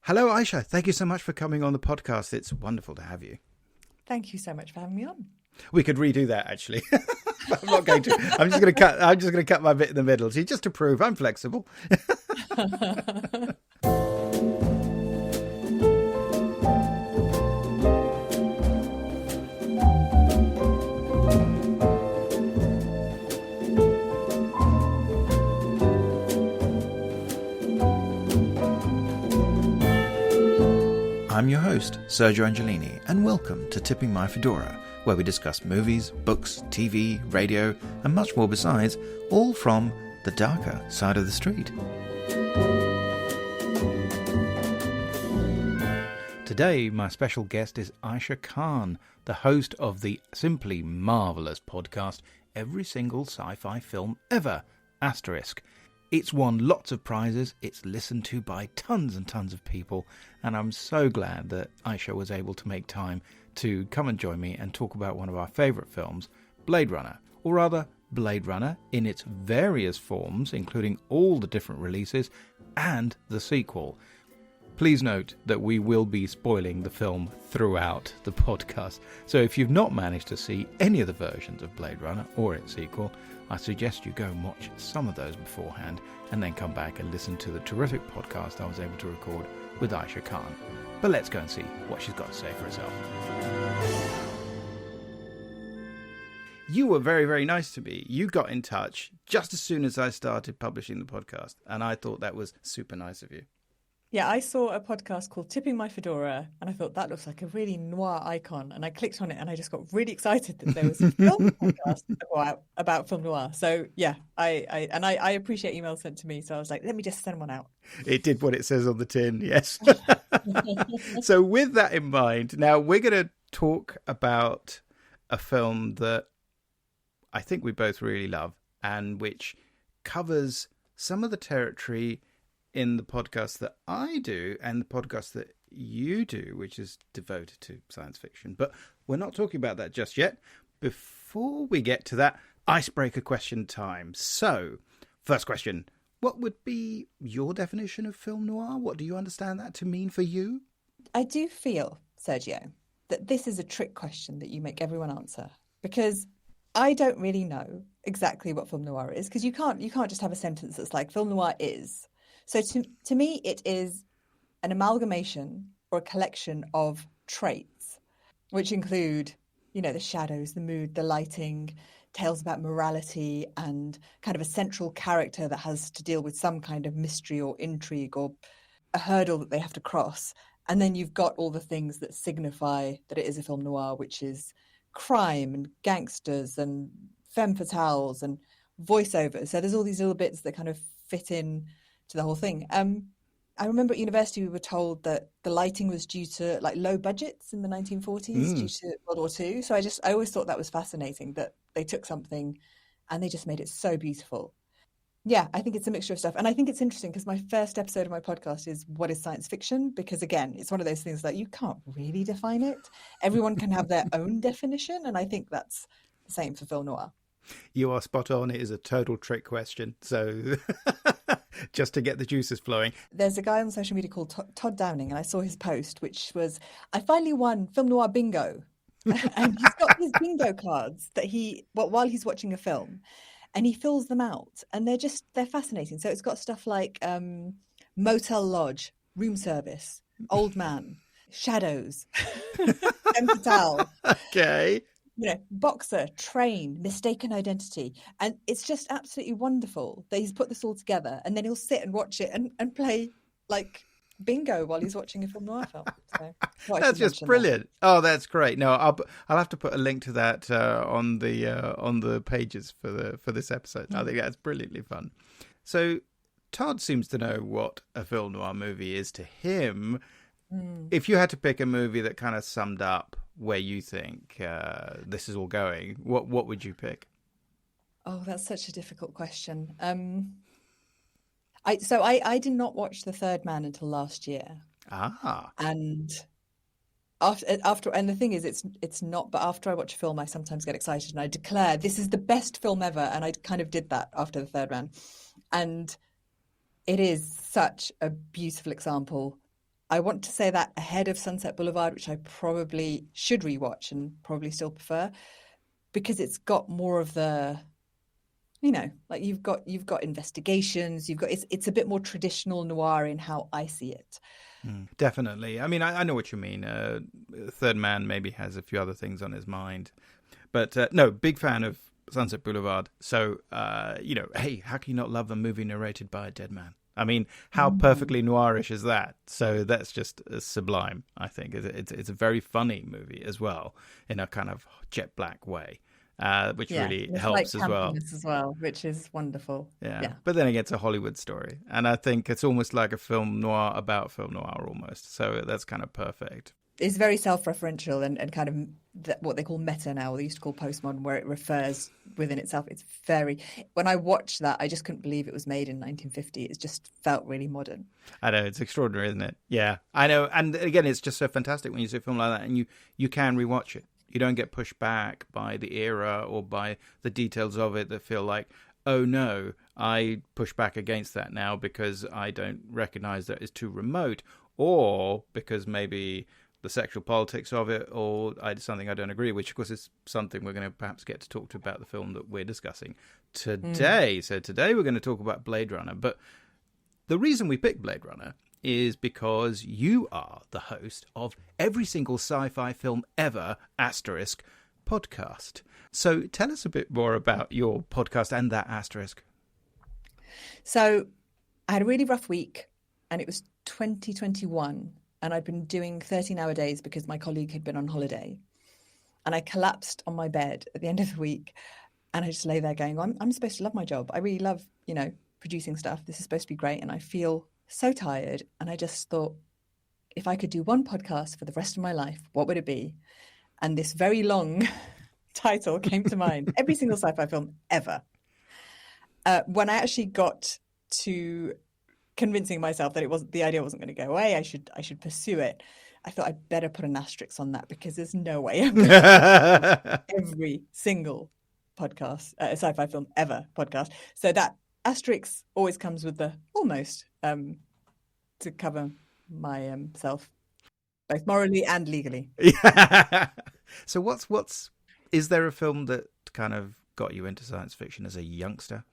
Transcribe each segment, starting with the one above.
Hello, Ayesha. Thank you so much for coming on the podcast. It's wonderful to have you. Thank you so much for having me on. We could redo that, actually. But I'm not going to. I'm just going to cut my bit in the middle, see, just to prove I'm flexible. I'm your host, Sergio Angelini, and welcome to Tipping My Fedora, where we discuss movies, books, TV, radio, and much more besides, all from the darker side of the street. Today, my special guest is Ayesha Khan, the host of the simply marvellous podcast, Every Single Sci-Fi Film Ever, ***. It's won lots of prizes, it's listened to by tons and tons of people, and I'm so glad that Ayesha was able to make time to come and join me and talk about one of our favourite films, Blade Runner, or rather Blade Runner in its various forms, including all the different releases, and the sequel. Please note that we will be spoiling the film throughout the podcast, so if you've not managed to see any of the versions of Blade Runner or its sequel, I suggest you go and watch some of those beforehand and then come back and listen to the terrific podcast I was able to record with Ayesha Khan. But let's go and see what she's got to say for herself. You were very, very nice to me. You got in touch just as soon as I started publishing the podcast, and I thought that was super nice of you. Yeah, I saw a podcast called Tipping My Fedora, and I thought that looks like a really noir icon. And I clicked on it, and I just got really excited that there was a film podcast about film noir. So yeah, I appreciate emails sent to me. So I was like, let me just send one out. It did what it says on the tin, yes. So with that in mind, now we're going to talk about a film that I think we both really love, and which covers some of the territory in the podcast that I do and the podcast that you do, which is devoted to science fiction. But we're not talking about that just yet. Before we get to that, icebreaker question time. So, first question, what would be your definition of film noir? What do you understand that to mean for you? I do feel, Sergio, that this is a trick question that you make everyone answer, because I don't really know exactly what film noir is, because you can't just have a sentence that's like film noir is. So to me, it is an amalgamation or a collection of traits, which include, the shadows, the mood, the lighting, tales about morality, and kind of a central character that has to deal with some kind of mystery or intrigue or a hurdle that they have to cross. And then you've got all the things that signify that it is a film noir, which is crime and gangsters and femme fatales and voiceovers. So there's all these little bits that kind of fit in to the whole thing. I remember at university we were told that the lighting was due to low budgets in the 1940s due to World War II. So I always thought that was fascinating that they took something and they just made it so beautiful. Yeah, I think it's a mixture of stuff. And I think it's interesting because my first episode of my podcast is What is Science Fiction? Because again, it's one of those things that you can't really define it. Everyone can have their own definition. And I think that's the same for film noir. You are spot on. It is a total trick question. So just to get the juices flowing. There's a guy on social media called Todd Downing, and I saw his post, which was, I finally won film noir bingo. And he's got his bingo cards that while he's watching a film, and he fills them out, and they're fascinating. So it's got stuff like motel lodge, room service, old man, shadows, femme fatale. Okay. Boxer, train, mistaken identity. And it's just absolutely wonderful that he's put this all together, and then he'll sit and watch it and play bingo while he's watching a film noir film. So, that's just brilliant. That. Oh, that's great. No, I'll have to put a link to that on the pages for this episode. I think that's brilliantly fun. So Todd seems to know what a film noir movie is to him. If you had to pick a movie that kind of summed up where you think this is all going, what would you pick? Oh, that's such a difficult question. I did not watch The Third Man until last year. And after and the thing is, it's not. But after I watch a film, I sometimes get excited and I declare this is the best film ever. And I kind of did that after The Third Man, and it is such a beautiful example I want to say that ahead of Sunset Boulevard, which I probably should rewatch and probably still prefer, because it's got more of the, like you've got investigations, it's a bit more traditional noir in how I see it. Definitely. I mean, I know what you mean. Third Man maybe has a few other things on his mind. But no, big fan of Sunset Boulevard. So, hey, how can you not love a movie narrated by a dead man? I mean, how perfectly noirish is that? So that's just sublime, I think. It's a very funny movie as well, in a kind of jet black way, which really helps as well. As well, which is wonderful. Yeah. But then again, it's a Hollywood story. And I think it's almost like a film noir about film noir almost. So that's kind of perfect. It's very self-referential and kind of what they call meta now, or they used to call postmodern, where it refers within itself. It's very... When I watched that, I just couldn't believe it was made in 1950. It just felt really modern. I know, it's extraordinary, isn't it? Yeah, I know. And again, it's just so fantastic when you see a film like that and you can rewatch it. You don't get pushed back by the era or by the details of it that feel like, oh no, I push back against that now because I don't recognize that it's too remote, or because maybe the sexual politics of it, or something I don't agree, which of course is something we're going to perhaps get to talk to about the film that we're discussing today. So today we're going to talk about Blade Runner. But the reason we picked Blade Runner is because you are the host of Every Single Sci-Fi Film Ever asterisk podcast. So tell us a bit more about your podcast and that asterisk. So I had a really rough week, and it was 2021. And I'd been doing 13-hour days because my colleague had been on holiday. And I collapsed on my bed at the end of the week. And I just lay there going, I'm supposed to love my job. I really love, producing stuff. This is supposed to be great. And I feel so tired. And I just thought, if I could do one podcast for the rest of my life, what would it be? And this very long title came to mind. Every single sci-fi film ever. When I actually got to convincing myself that the idea wasn't going to go away, I should pursue it, I thought I'd better put an asterisk on that, because there's no way I'm going to every single podcast, sci-fi film ever podcast. So that asterisk always comes with the almost, to cover my self, both morally and legally. Yeah. So is there a film that kind of got you into science fiction as a youngster?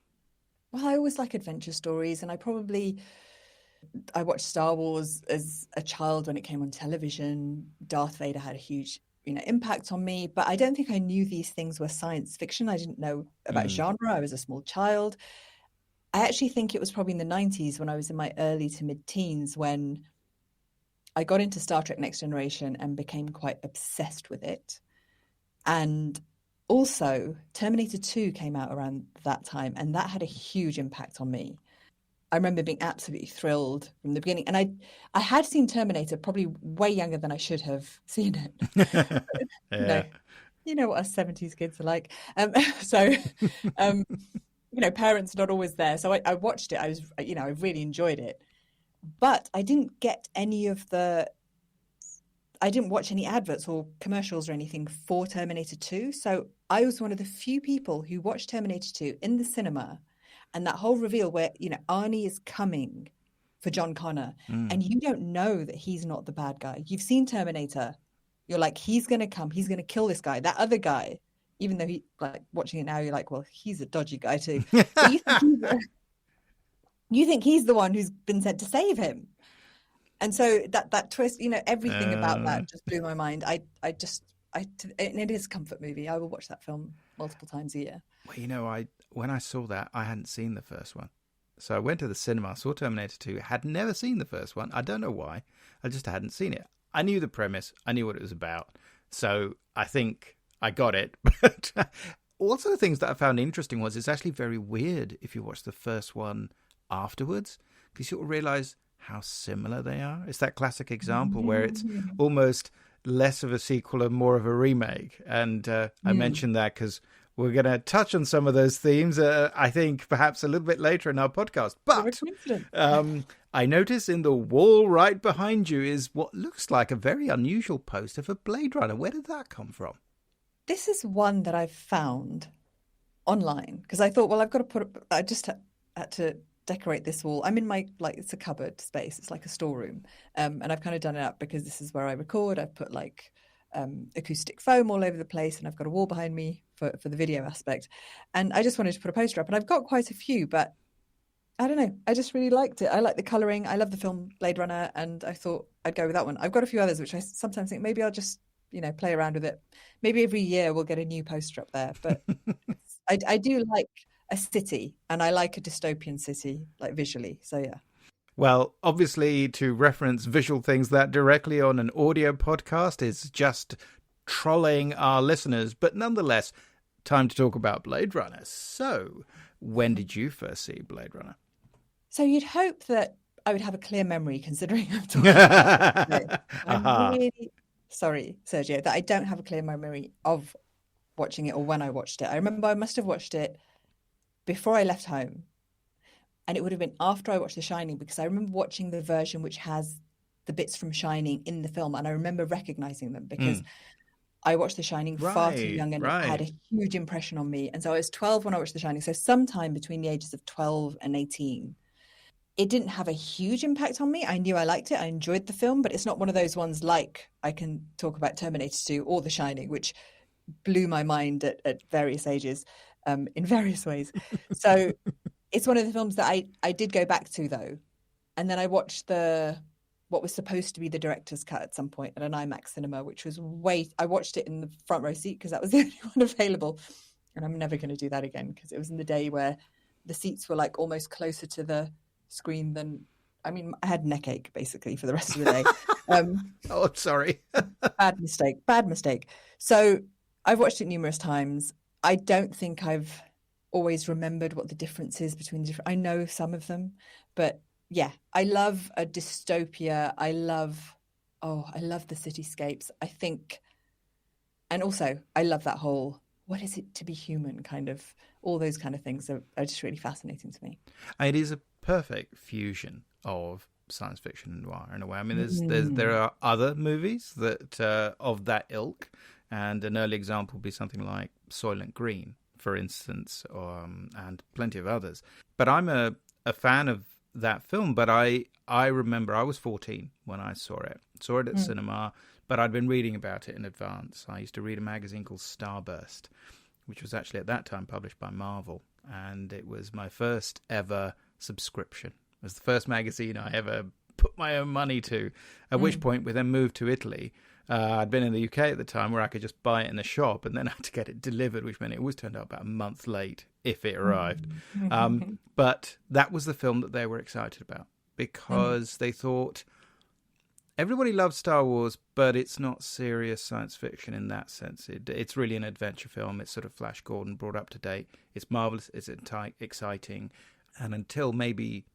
Well, I always like adventure stories, and I watched Star Wars as a child when it came on television. Darth Vader had a huge, impact on me, but I don't think I knew these things were science fiction. I didn't know about genre. I was a small child. I actually think it was probably in the 90s, when I was in my early to mid-teens, when I got into Star Trek Next Generation and became quite obsessed with it. And also, Terminator 2 came out around that time, and that had a huge impact on me. I remember being absolutely thrilled from the beginning. And I had seen Terminator probably way younger than I should have seen it. Yeah. You know what us 70s kids are like. Parents not always there. So I watched it. I really enjoyed it. But I didn't get I didn't watch any adverts or commercials or anything for Terminator 2. So I was one of the few people who watched Terminator 2 in the cinema, and that whole reveal where, Arnie is coming for John Connor, and you don't know that he's not the bad guy. You've seen Terminator. You're like, he's going to come. He's going to kill this guy. That other guy, even though watching it now, you're like, well, he's a dodgy guy too. But you think he's the one who's been sent to save him. And so that twist, everything about that just blew my mind. And it is a comfort movie. I will watch that film multiple times a year. Well, when I saw that, I hadn't seen the first one. So I went to the cinema, saw Terminator 2, had never seen the first one. I don't know why. I just hadn't seen it. I knew the premise. I knew what it was about. So I think I got it. But also the things that I found interesting was it's actually very weird if you watch the first one afterwards, because you'll realise how similar they are. It's that classic example where it's almost less of a sequel and more of a remake. And I mentioned that because we're going to touch on some of those themes, I think, perhaps a little bit later in our podcast. But I notice in the wall right behind you is what looks like a very unusual poster for Blade Runner. Where did that come from? This is one that I've found online, because I thought, well, I've got to I just had to decorate this wall. I'm in my, like, it's a cupboard space. It's like a storeroom. And I've kind of done it up because this is where I record. I've put like acoustic foam all over the place, and I've got a wall behind me for the video aspect. And I just wanted to put a poster up, and I've got quite a few, but I don't know. I just really liked it. I like the colouring. I love the film Blade Runner, and I thought I'd go with that one. I've got a few others, which I sometimes think maybe I'll just, play around with it. Maybe every year we'll get a new poster up there. But I do like a city, and I like a dystopian city, like visually. So yeah. Well, obviously, to reference visual things that directly on an audio podcast is just trolling our listeners. But nonetheless, time to talk about Blade Runner. So, when did you first see Blade Runner? So you'd hope that I would have a clear memory, considering I'm talking about it. I'm really sorry, Sergio, that I don't have a clear memory of watching it or when I watched it. I remember I must have watched it before I left home. And it would have been after I watched The Shining, because I remember watching the version which has the bits from Shining in the film. And I remember recognizing them because I watched The Shining far too young, and it had a huge impression on me. And so I was 12 when I watched The Shining. So sometime between the ages of 12 and 18. It didn't have a huge impact on me. I knew I liked it. I enjoyed the film, but it's not one of those ones like I can talk about Terminator 2 or The Shining, which blew my mind at various ages in various ways. So it's one of the films that I did go back to, though. And then I watched what was supposed to be the director's cut at some point at an IMAX cinema, which was I watched it in the front row seat because that was the only one available. And I'm never going to do that again, because it was in the day where the seats were like almost closer to the screen than, I had neck ache basically for the rest of the day. Oh, I'm sorry. Bad mistake. So I've watched it numerous times. I don't think I've always remembered what the difference is between the different. I know some of them, but yeah, I love a dystopia. I love the cityscapes, I think. And also I love that whole, what is it to be human, kind of, all those kind of things are just really fascinating to me. It is a perfect fusion of science fiction and noir in a way. There are other movies that of that ilk, and an early example would be something like Soylent Green, for instance, and plenty of others. But I'm a fan of that film. But I remember I was 14 when I saw it at cinema, but I'd been reading about it in advance. I used to read a magazine called Starburst, which was actually at that time published by Marvel, and it was my first ever subscription. It was the first magazine I ever put my own money to, at which point we then moved to Italy. I'd been in the UK at the time, where I could just buy it in the shop, and then I had to get it delivered, which meant it always turned out about a month late if it arrived. But that was the film that they were excited about, because they thought, everybody loves Star Wars, but it's not serious science fiction in that sense. It's really an adventure film. It's sort of Flash Gordon brought up to date. It's marvelous. It's exciting. And until maybe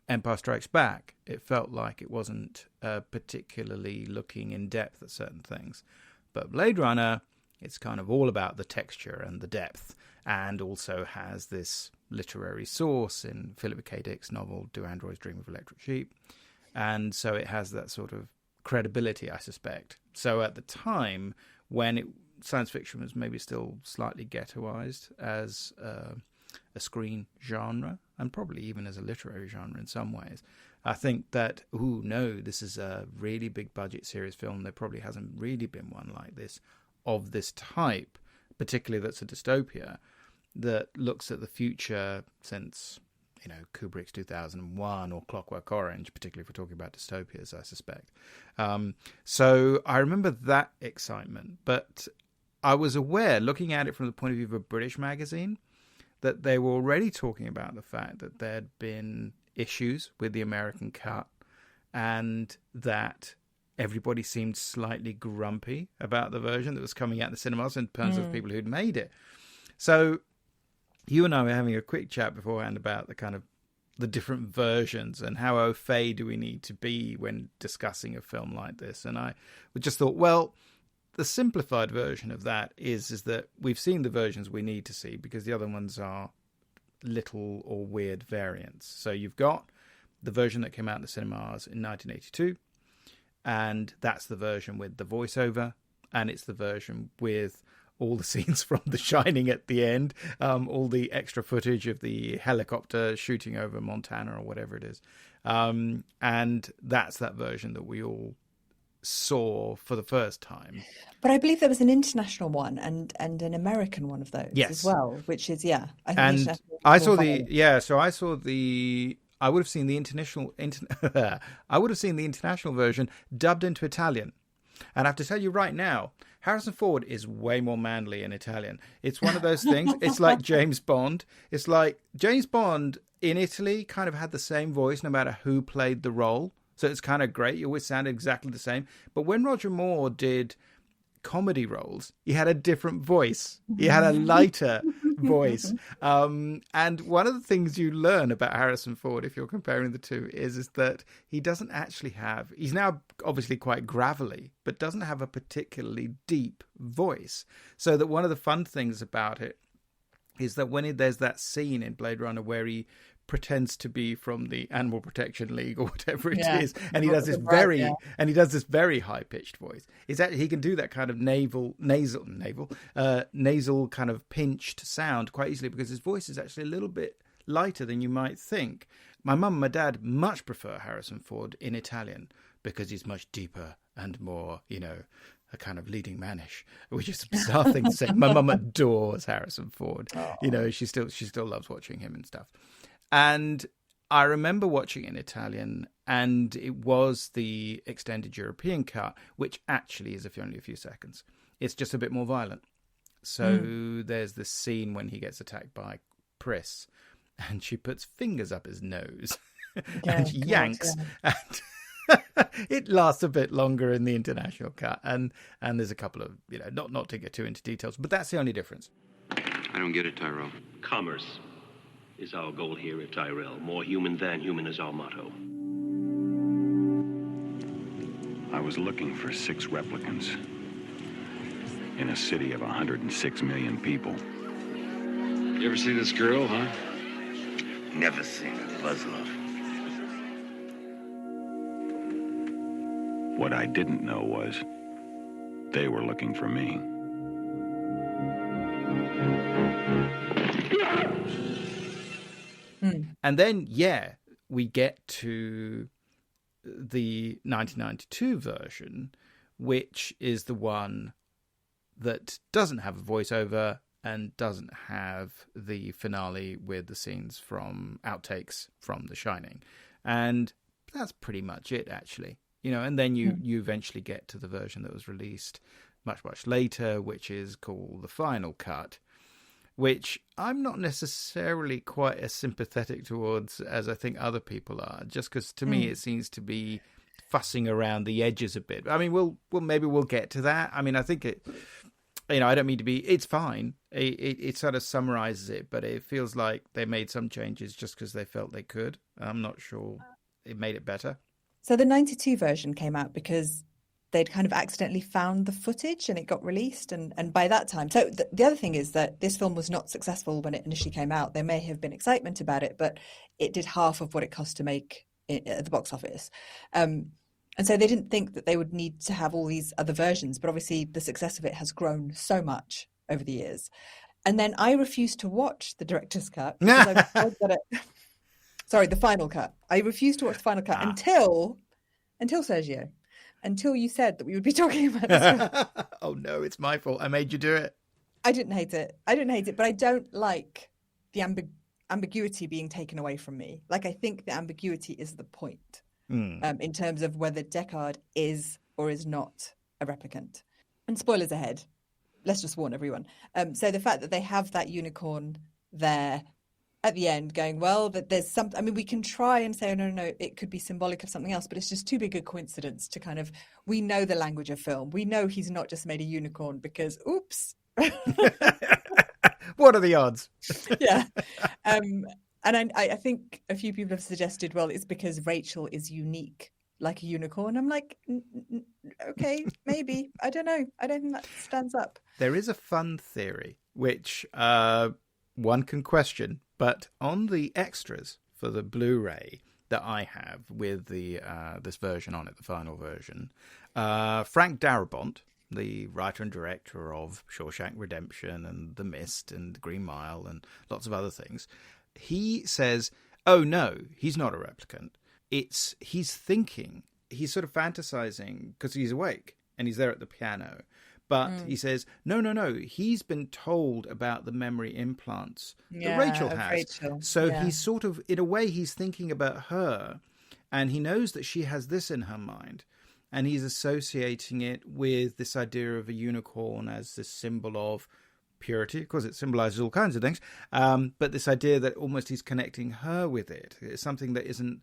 Empire Strikes Back, it felt like it wasn't particularly looking in depth at certain things. But Blade Runner, it's kind of all about the texture and the depth, and also has this literary source in Philip K. Dick's novel Do Androids Dream of Electric Sheep? And so it has that sort of credibility, I suspect. So at the time, when science fiction was maybe still slightly ghettoized as a screen genre, and probably even as a literary genre in some ways, I think that, this is a really big budget serious film. There probably hasn't really been one like this, of this type, particularly that's a dystopia, that looks at the future since, Kubrick's 2001 or Clockwork Orange, particularly if we're talking about dystopias, I suspect. So I remember that excitement, but I was aware, looking at it from the point of view of a British magazine, that they were already talking about the fact that there'd been issues with the American cut, and that everybody seemed slightly grumpy about the version that was coming out in the cinemas in terms of people who'd made it. So you and I were having a quick chat beforehand about the kind of the different versions and how au fait do we need to be when discussing a film like this. And I just thought, well, the simplified version of that is that we've seen the versions we need to see, because the other ones are little or weird variants. So you've got the version that came out in the cinemas in 1982, and that's the version with the voiceover, and it's the version with all the scenes from The Shining at the end, all the extra footage of the helicopter shooting over Montana or whatever it is. And that's that version that we all saw for the first time. But I believe there was an international one and an American one of those as well, which is, I think and I saw I would have seen the I would have seen the international version dubbed into Italian. And I have to tell you right now, Harrison Ford is way more manly in Italian. It's one of those things. It's like James Bond. It's like James Bond in Italy kind of had the same voice no matter who played the role. So it's kind of great. It always sounded exactly the same. But when Roger Moore did comedy roles, he had a different voice. He had a lighter voice. And one of the things you learn about Harrison Ford, if you're comparing the two, is that he doesn't actually have... He's now obviously quite gravelly, but doesn't have a particularly deep voice. So that one of the fun things about it is that when there's that scene in Blade Runner where he pretends to be from the Animal Protection League or whatever it is, and he does this very high pitched voice. He can do that kind of nasal kind of pinched sound quite easily because his voice is actually a little bit lighter than you might think. My mum and my dad much prefer Harrison Ford in Italian because he's much deeper and more, a kind of leading manish, which is a bizarre thing to say. My mum adores Harrison Ford. Oh. She still loves watching him and stuff. And I remember watching it in Italian, and it was the extended European cut, which actually is only a few seconds. It's just a bit more violent. So there's this scene when he gets attacked by Pris, and she puts fingers up his nose and yanks. Yeah. And it lasts a bit longer in the international cut, and there's a couple of not to get too into details, but that's the only difference. I don't get it, Tyrell. Commerce is our goal here at Tyrell. More human than human is our motto. I was looking for 6 replicants in a city of 106 million people. You ever see this girl, huh? Never seen her, Buzlov. What I didn't know was they were looking for me. And then, we get to the 1992 version, which is the one that doesn't have a voiceover and doesn't have the finale with the scenes from outtakes from The Shining. And that's pretty much it, actually. And then you eventually get to the version that was released much, much later, which is called the Final Cut, which I'm not necessarily quite as sympathetic towards as I think other people are, just because to me it seems to be fussing around the edges a bit. I mean, maybe we'll get to that. I mean, I think it, I don't mean to be, it's fine. It sort of summarizes it, but it feels like they made some changes just because they felt they could. I'm not sure it made it better. So the 92 version came out because they'd kind of accidentally found the footage and it got released. And by that time, so the other thing is that this film was not successful when it initially came out. There may have been excitement about it, but it did half of what it cost to make at the box office. And so they didn't think that they would need to have all these other versions. But obviously the success of it has grown so much over the years. And then I refused to watch the director's cut because I heard that sorry, the final cut. I refused to watch the final cut until Sergio. Until you said that we would be talking about this. Oh no, it's my fault. I made you do it. I didn't hate it, but I don't like the ambiguity being taken away from me. Like, I think the ambiguity is the point in terms of whether Deckard is or is not a replicant. And spoilers ahead. Let's just warn everyone. So the fact that they have that unicorn there at the end going, well, that there's some, I mean, we can try and say, oh, no, it could be symbolic of something else, but it's just too big a coincidence to kind of, we know the language of film. We know he's not just made a unicorn because, oops. What are the odds? Yeah. And I think a few people have suggested, well, it's because Rachel is unique like a unicorn. I'm like, okay, maybe. I don't know. I don't think that stands up. There is a fun theory, which one can question, but on the extras for the Blu-ray that I have with the this version on it, the final version, Frank Darabont, the writer and director of Shawshank Redemption and The Mist and The Green Mile and lots of other things, he says, oh no, he's not a replicant. He's thinking, he's sort of fantasizing because he's awake and he's there at the piano. But he says, no, he's been told about the memory implants that Rachel has. Rachel. So he's sort of, in a way, he's thinking about her, and he knows that she has this in her mind, and he's associating it with this idea of a unicorn as this symbol of purity. Of course, it symbolizes all kinds of things, but this idea that almost he's connecting her with it. It's something that isn't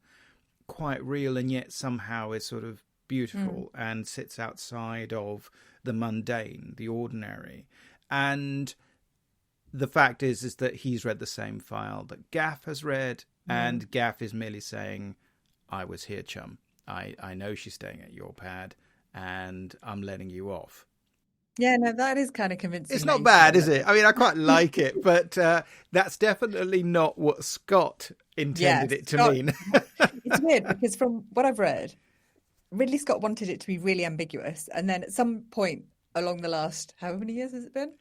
quite real and yet somehow is sort of beautiful and sits outside of the mundane, the ordinary. And the fact is that he's read the same file that Gaff has read, and Gaff is merely saying, I was here, chum. I know she's staying at your pad, and I'm letting you off. Yeah, no, that is kind of convincing. It's not bad, is it? I mean, I quite like it, but that's definitely not what Scott intended it to mean. It's weird because from what I've read, Ridley Scott wanted it to be really ambiguous, and then at some point along the last, how many years has it been?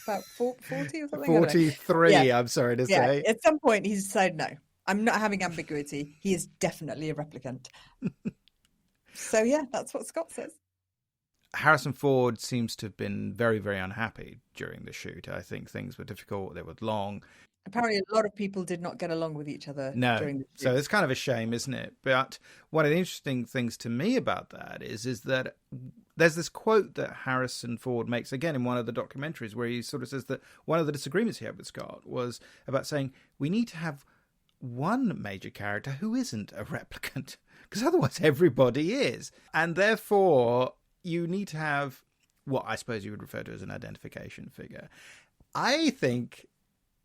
About 40 or something? 43, yeah. I'm sorry to say. At some point he's decided, no, I'm not having ambiguity. He is definitely a replicant. So yeah, that's what Scott says. Harrison Ford seems to have been very, very unhappy during the shoot. I think things were difficult. They were long. Apparently a lot of people did not get along with each other during the shoot. So it's kind of a shame, isn't it? But one of the interesting things to me about that is that there's this quote that Harrison Ford makes, again, in one of the documentaries, where he sort of says that one of the disagreements he had with Scott was about saying, we need to have one major character who isn't a replicant, because otherwise everybody is. And therefore, you need to have what I suppose you would refer to as an identification figure. I think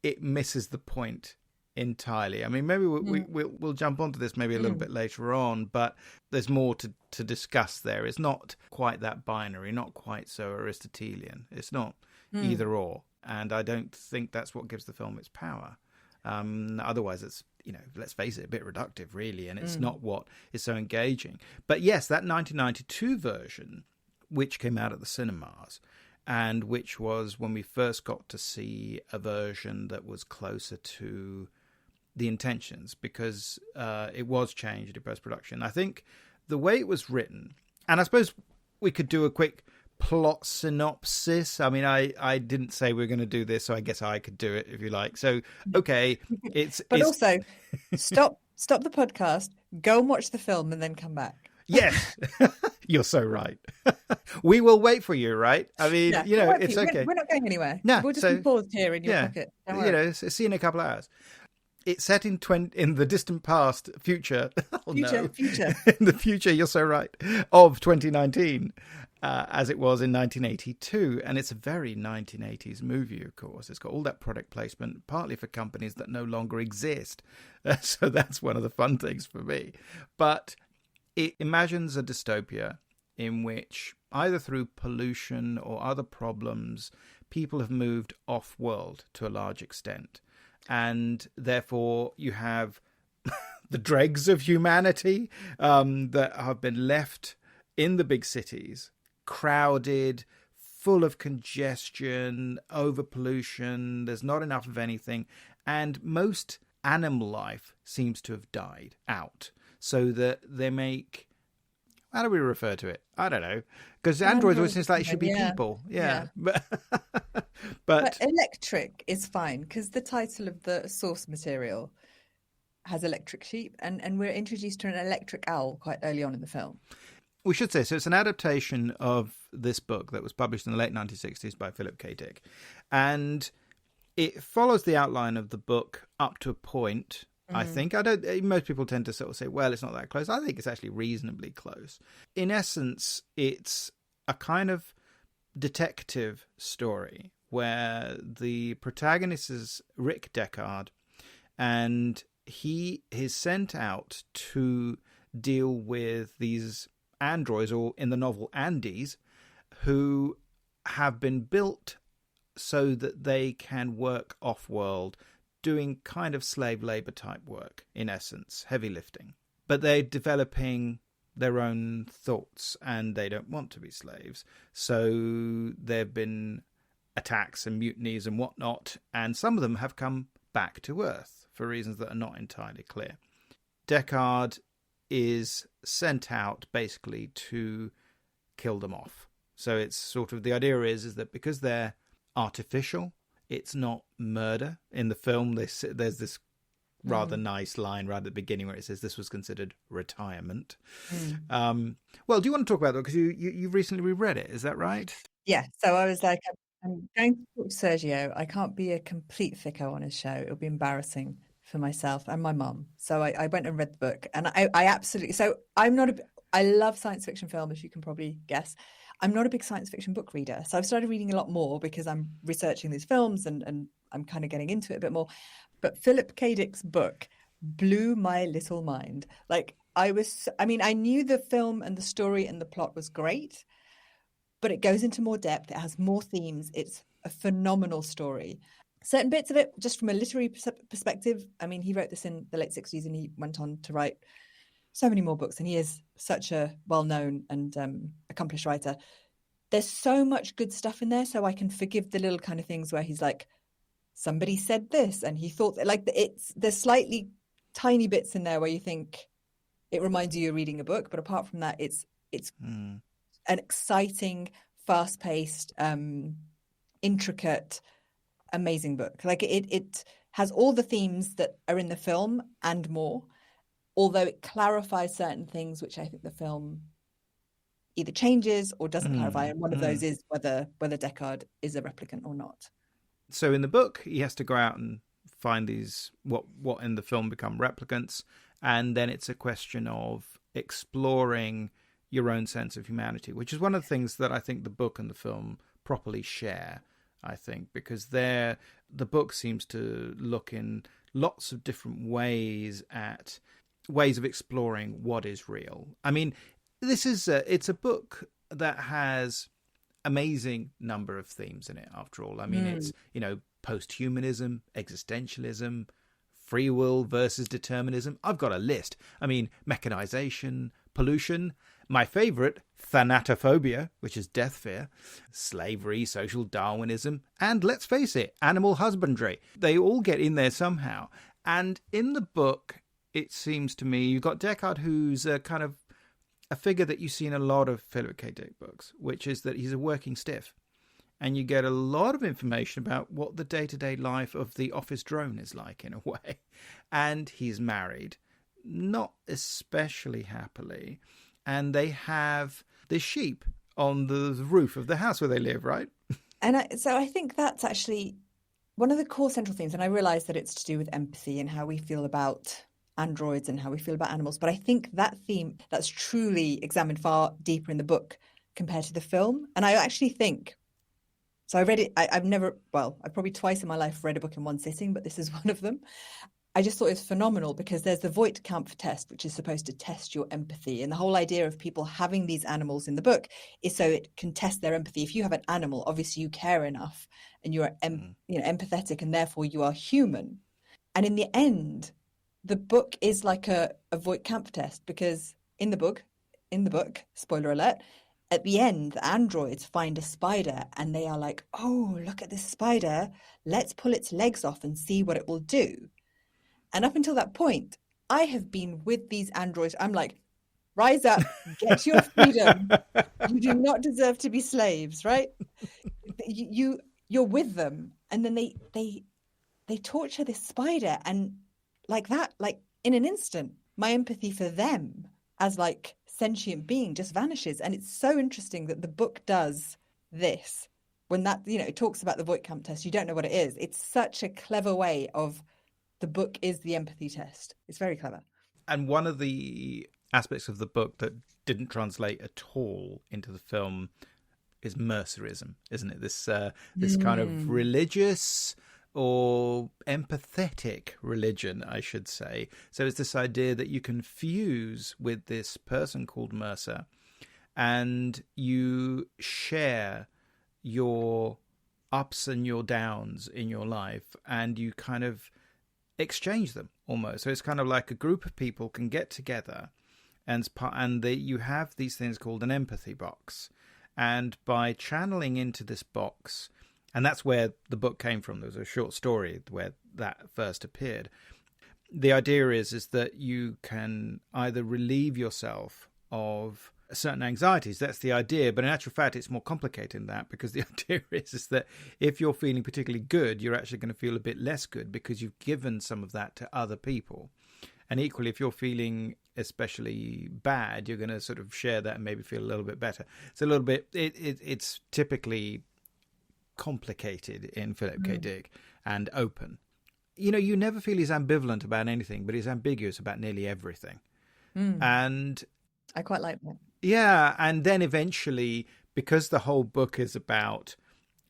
it misses the point entirely. I mean, maybe we'll jump onto this maybe a little bit later on, but there's more to discuss there. It's not quite that binary, not quite so Aristotelian. It's not either or, and I don't think that's what gives the film its power. Otherwise, it's, let's face it, a bit reductive, really, and it's not what is so engaging. But yes, that 1992 version, which came out at the cinemas, and which was when we first got to see a version that was closer to the intentions, because it was changed in post-production. I think the way it was written, and I suppose we could do a quick plot synopsis. I mean, I didn't say we were going to do this, so I guess I could do it if you like. So, okay, also stop the podcast, go and watch the film, and then come back. Yes, you're so right. We will wait for you, right? I mean, it's okay. We're not going anywhere. No, we'll just be paused here in your pocket. Don't worry. See you in a couple of hours. It's set in the distant past, future. Future. In the future, you're so right, of 2019, as it was in 1982. And it's a very 1980s movie, of course. It's got all that product placement, partly for companies that no longer exist. So that's one of the fun things for me. But it imagines a dystopia in which, either through pollution or other problems, people have moved off-world to a large extent. And therefore you have the dregs of humanity that have been left in the big cities, crowded, full of congestion, over-pollution, there's not enough of anything, and most animal life seems to have died out. So that they make, how do we refer to it? I don't know. Because androids always seems like it should be people. Yeah. But electric is fine, because the title of the source material has electric sheep, and we're introduced to an electric owl quite early on in the film. We should say, so it's an adaptation of this book that was published in the late 1960s by Philip K. Dick. And it follows the outline of the book up to a point, I think. Most people tend to sort of say, well, it's not that close. I think it's actually reasonably close. In essence, it's a kind of detective story where the protagonist is Rick Deckard, and he is sent out to deal with these androids, or in the novel Andes, who have been built so that they can work off-world, doing kind of slave labor type work, in essence, heavy lifting. But they're developing their own thoughts and they don't want to be slaves. So there have been attacks and mutinies and whatnot, and some of them have come back to Earth for reasons that are not entirely clear. Deckard is sent out basically to kill them off. So it's sort of, the idea is that because they're artificial, it's not murder. In the film, there's this rather nice line right at the beginning where it says this was considered retirement. Well, do you want to talk about that? Because you recently reread it, is that right? Yeah. So I was like, I'm going to talk to Sergio. I can't be a complete thicko on his show. It'll be embarrassing for myself and my mum. So I went and read the book, and I absolutely. So I love science fiction film, as you can probably guess. I'm not a big science fiction book reader, so I've started reading a lot more because I'm researching these films and I'm kind of getting into it a bit more. But Philip K. Dick's book blew my little mind. Like I knew the film and the story and the plot was great, but it goes into more depth. It has more themes. It's a phenomenal story. Certain bits of it, just from a literary perspective, I mean, he wrote this in the late 60s and he went on to write so many more books, and he is such a well-known and accomplished writer. There's so much good stuff in there, so I can forgive the little kind of things where he's like, somebody said this, and he thought that, like, there's slightly tiny bits in there where you think it reminds you you're reading a book, but apart from that, it's an exciting, fast-paced, intricate, amazing book. Like it has all the themes that are in the film and more, although it clarifies certain things which I think the film either changes or doesn't clarify, and one of those is whether Deckard is a replicant or not. So in the book, he has to go out and find these what in the film become replicants, and then it's a question of exploring your own sense of humanity, which is one of the things that I think the book and the film properly share, I think, because the book seems to look in lots of different ways at ways of exploring what is real. I mean, it's a book that has amazing number of themes in it, after all. I mean, it's, post-humanism, existentialism, free will versus determinism. I've got a list. I mean, mechanization, pollution, my favorite, thanatophobia, which is death fear, slavery, social Darwinism, and let's face it, animal husbandry. They all get in there somehow. And in the book, it seems to me, you've got Deckard, who's a kind of a figure that you see in a lot of Philip K. Dick books, which is that he's a working stiff. And you get a lot of information about what the day-to-day life of the office drone is like, in a way. And he's married, not especially happily. And they have this sheep on the roof of the house where they live, right? And so I think that's actually one of the core central themes. And I realize that it's to do with empathy and how we feel about androids and how we feel about animals. But I think that theme, that's truly examined far deeper in the book compared to the film. And I actually think, so I read it, I've probably twice in my life read a book in one sitting, but this is one of them. I just thought it was phenomenal because there's the Voight-Kampff test, which is supposed to test your empathy. And the whole idea of people having these animals in the book is so it can test their empathy. If you have an animal, obviously you care enough and you are empathetic, and therefore you are human. And in the end, the book is like a Voight-Kampff test, because in the book, spoiler alert, at the end, the androids find a spider and they are like, oh, look at this spider. Let's pull its legs off and see what it will do. And up until that point, I have been with these androids. I'm like, rise up, get your freedom. You do not deserve to be slaves, right? You're with them. And then they torture this spider. And like that, like in an instant, my empathy for them as like sentient being just vanishes. And it's so interesting that the book does this. When that, it talks about the Voight-Kampff test, you don't know what it is. It's such a clever way of, the book is the empathy test. It's very clever. And one of the aspects of the book that didn't translate at all into the film is mercerism, isn't it? This kind of religious or empathetic religion, I should say. So it's this idea that you can fuse with this person called Mercer and you share your ups and your downs in your life, and you kind of exchange them almost. So it's kind of like a group of people can get together You have these things called an empathy box. And by channeling into this box, and that's where the book came from. There was a short story where that first appeared. The idea is that you can either relieve yourself of certain anxieties. That's the idea. But in actual fact, it's more complicated than that, because the idea is that if you're feeling particularly good, you're actually going to feel a bit less good because you've given some of that to other people. And equally, if you're feeling especially bad, you're going to sort of share that and maybe feel a little bit better. It's a little bit, it's typically complicated in Philip K. Dick and open. You know, you never feel he's ambivalent about anything, but he's ambiguous about nearly everything. And I quite like that. Yeah. And then eventually, because the whole book is about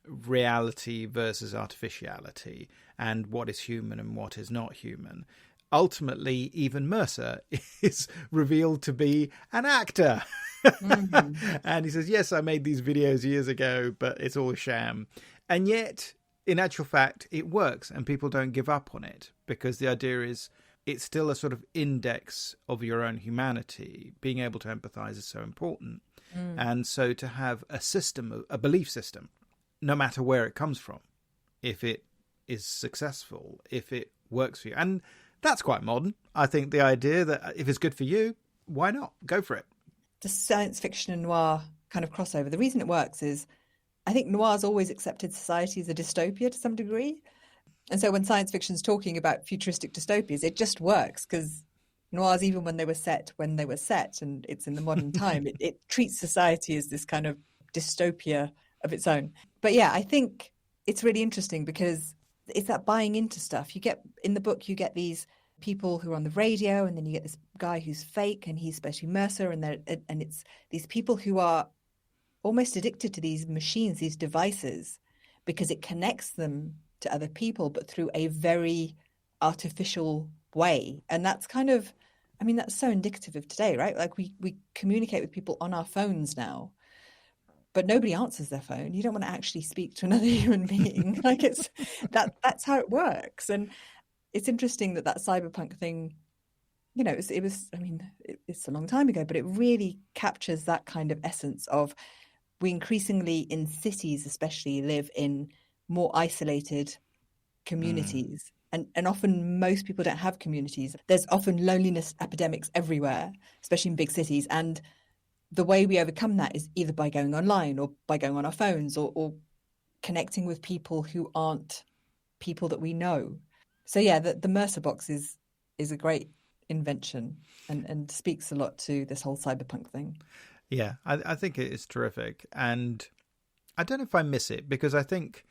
reality versus artificiality and what is human and what is not human, ultimately, even Mercer is revealed to be an actor. And he says, yes, I made these videos years ago, but it's all a sham. And yet, in actual fact, it works and people don't give up on it, because the idea is it's still a sort of index of your own humanity. Being able to empathize is so important. And so to have a system, a belief system, no matter where it comes from, if it is successful, if it works for you. And that's quite modern. I think the idea that if it's good for you, why not? Go for it. The science fiction and noir kind of crossover. The reason it works is I think noir's always accepted society as a dystopia to some degree. And so when science fiction's talking about futuristic dystopias, it just works because noirs, even when they were set, and it's in the modern time, it treats society as this kind of dystopia of its own. But yeah, I think it's really interesting because it's that buying into stuff. You get in the book, you get these people who are on the radio, and then you get this guy who's fake, and he's supposed to be Mercer, and it's these people who are almost addicted to these machines, these devices, because it connects them to other people, but through a very artificial way. And that's kind of, I mean, that's so indicative of today, right? Like we communicate with people on our phones now, but nobody answers their phone. You don't want to actually speak to another human being. Like that's how it works. And it's interesting that cyberpunk thing, you know, it was, I mean, it's a long time ago, but it really captures that kind of essence of, we increasingly in cities especially live in more isolated communities. And often most people don't have communities. There's often loneliness epidemics everywhere, especially in big cities. And the way we overcome that is either by going online or by going on our phones or connecting with people who aren't people that we know. So yeah, the Mercer box is a great invention and speaks a lot to this whole cyberpunk thing. Yeah, I think it is terrific. And I don't know if I miss it, because I think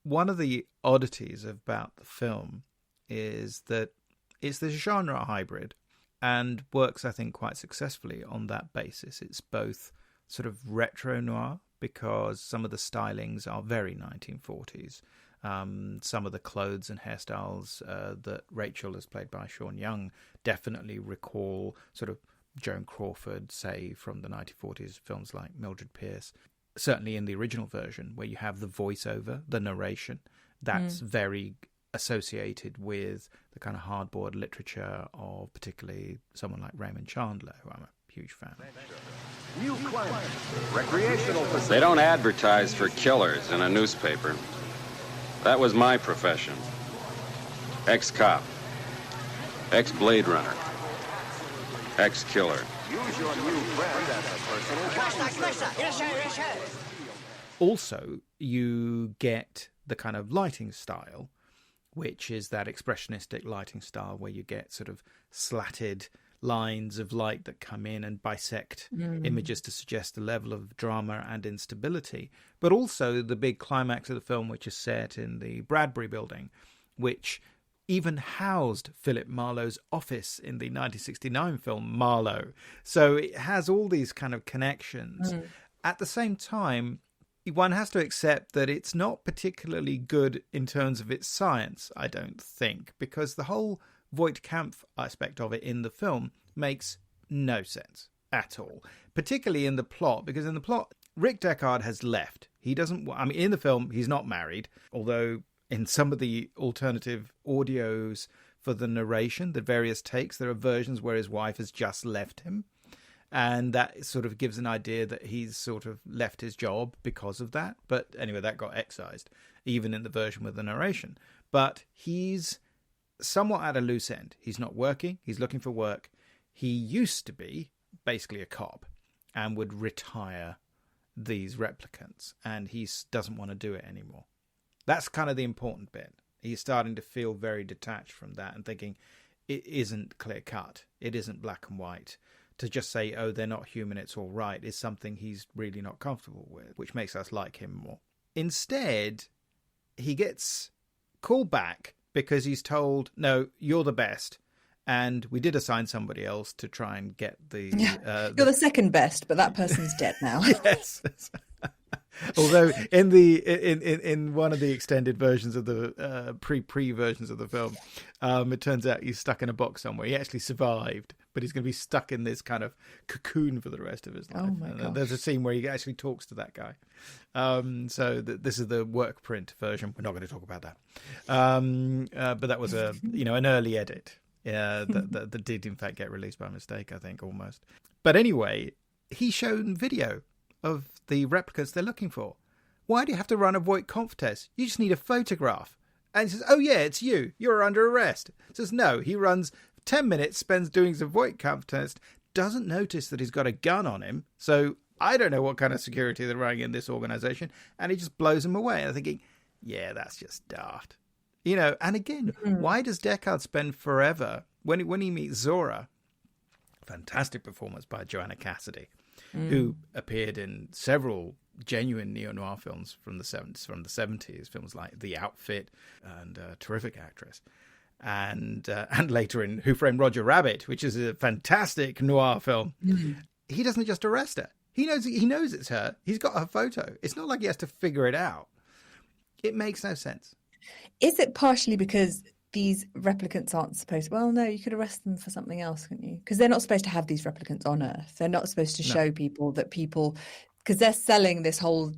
one of the oddities about the film is that it's the genre hybrid and works, I think, quite successfully on that basis. It's both sort of retro noir, because some of the stylings are very 1940s. Some of the clothes and hairstyles that Rachel, is played by Sean Young, definitely recall sort of Joan Crawford, say, from the 1940s, films like Mildred Pierce. Certainly in the original version, where you have the voiceover, the narration, that's very associated with the kind of hardboard literature of particularly someone like Raymond Chandler, who I'm a huge fan of. New climate, recreational facility. They don't advertise for killers in a newspaper. That was my profession. Ex-cop, ex-Blade Runner, ex-killer. Use your new friend as a personal... Also, you get the kind of lighting style, which is that expressionistic lighting style where you get sort of slatted lines of light that come in and bisect images to suggest a level of drama and instability. But also the big climax of the film, which is set in the Bradbury building, which even housed Philip Marlowe's office in the 1969 film Marlowe. So it has all these kind of connections. At the same time, one has to accept that it's not particularly good in terms of its science, I don't think, because the whole Voight Kampf aspect of it in the film makes no sense at all, particularly in the plot, because in the plot, Rick Deckard has left. He doesn't, I mean, in the film, he's not married, although in some of the alternative audios for the narration, the various takes. There are versions where his wife has just left him, and that sort of gives an idea that he's sort of left his job because of that. But anyway, that got excised, even in the version with the narration. But he's somewhat at a loose end. He's not working. He's looking for work. He used to be basically a cop and would retire these replicants, and he doesn't want to do it anymore. That's kind of the important bit. He's starting to feel very detached from that and thinking it isn't clear cut. It isn't black and white. To just say, oh, they're not human, it's all right, is something he's really not comfortable with, which makes us like him more. Instead, he gets called back because he's told, no, you're the best. And we did assign somebody else to try and get the... You're the second best, but that person's dead now. Yes. Although in one of the extended versions of the pre versions of the film, it turns out he's stuck in a box somewhere. He actually survived, but he's going to be stuck in this kind of cocoon for the rest of his life. Oh my gosh. There's a scene where he actually talks to that guy. This is the work print version. We're not going to talk about that. But that was an early edit. That did in fact get released by mistake, I think, almost. But anyway, he's shown video of the replicants they're looking for. Why do you have to run a Voight-Kampff test? You just need a photograph. And he says, oh yeah, it's you. You're under arrest. Says no. He runs 10 minutes, spends doing some Voight-Kampff test, doesn't notice that he's got a gun on him. So I don't know what kind of security they're running in this organisation. And he just blows him away. And I'm thinking, yeah, that's just daft. And again, why does Deckard spend forever when he meets Zora? Fantastic performance by Joanna Cassidy, who appeared in several genuine neo-noir films from the 70s, films like The Outfit, and a terrific actress. And later in Who Framed Roger Rabbit, which is a fantastic noir film. He doesn't just arrest her. He knows it's her. He's got her photo. It's not like he has to figure it out. It makes no sense. Is it partially because these replicants aren't supposed to... Well, no, you could arrest them for something else, couldn't you? Because they're not supposed to have these replicants on Earth. They're not supposed to show people that people... Because they're selling this whole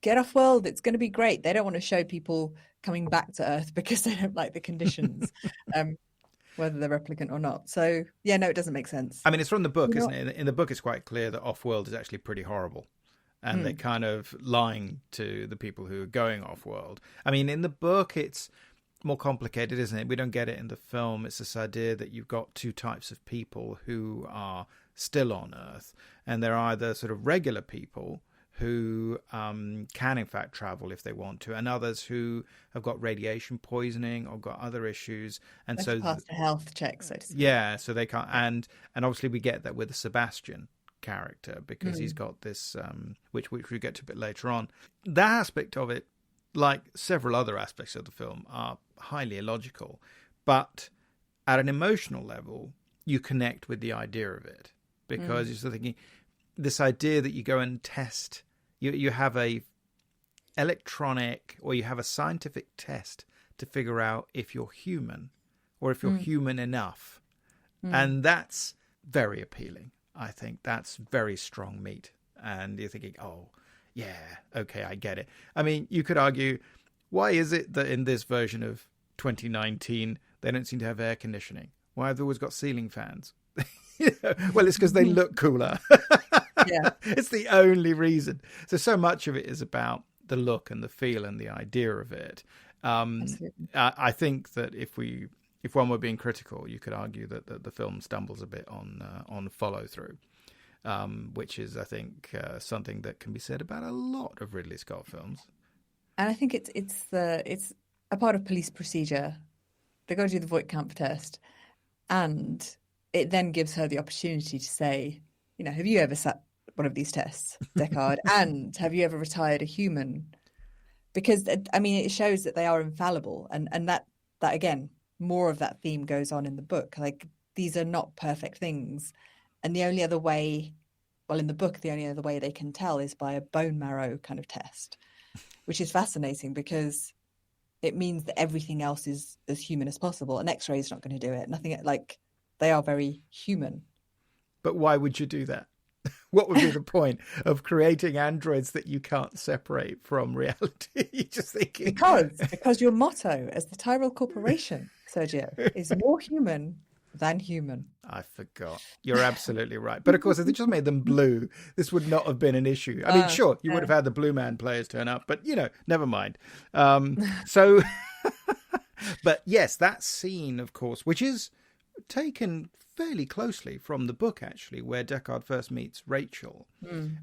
get off world, it's going to be great. They don't want to show people coming back to Earth because they don't like the conditions, whether they're replicant or not. So, yeah, no, it doesn't make sense. I mean, it's from the book, isn't it? In the book, it's quite clear that off-world is actually pretty horrible. And they're kind of lying to the people who are going off-world. I mean, in the book, it's more complicated, isn't it? We don't get it in the film. It's this idea that you've got two types of people who are still on Earth. And they're either sort of regular people who can, in fact, travel if they want to, and others who have got radiation poisoning or got other issues. And so pass the health check, so to speak. Yeah, so they can't. And obviously we get that with the Sebastian character because he's got this which we get to a bit later on. That aspect of it, like several other aspects of the film, are highly illogical, but at an emotional level you connect with the idea of it because you're sort of thinking this idea that you go and test, you have a electronic or you have a scientific test to figure out if you're human or if you're human enough, and that's very appealing. I think that's very strong meat. And you're thinking, oh, yeah, okay, I get it. I mean, you could argue, why is it that in this version of 2019, they don't seem to have air conditioning? Why have they always got ceiling fans? Well, it's because they look cooler. Yeah. It's the only reason. So much of it is about the look and the feel and the idea of it. I think that if one were being critical, you could argue that the film stumbles a bit on follow through, which is, I think, something that can be said about a lot of Ridley Scott films. And I think it's a part of police procedure. They got to do the Voight-Kampff test, and it then gives her the opportunity to say, have you ever sat one of these tests, Deckard? And have you ever retired a human? Because I mean, it shows that they are infallible, and that again. More of that theme goes on in the book. Like, these are not perfect things. And the only other way, well, in the book, the only other way they can tell is by a bone marrow kind of test, which is fascinating because it means that everything else is as human as possible. An X-ray is not going to do it. Nothing, like, they are very human. But why would you do that? What would be the point of creating androids that you can't separate from reality? You're just thinking... Because your motto as the Tyrell Corporation Sergio, is more human than human. I forgot. You're absolutely right. But of course, if they just made them blue, this would not have been an issue. I mean, sure, you would have had the Blue Man players turn up, but, never mind. So, but yes, that scene, of course, which is taken fairly closely from the book, actually, where Deckard first meets Rachel.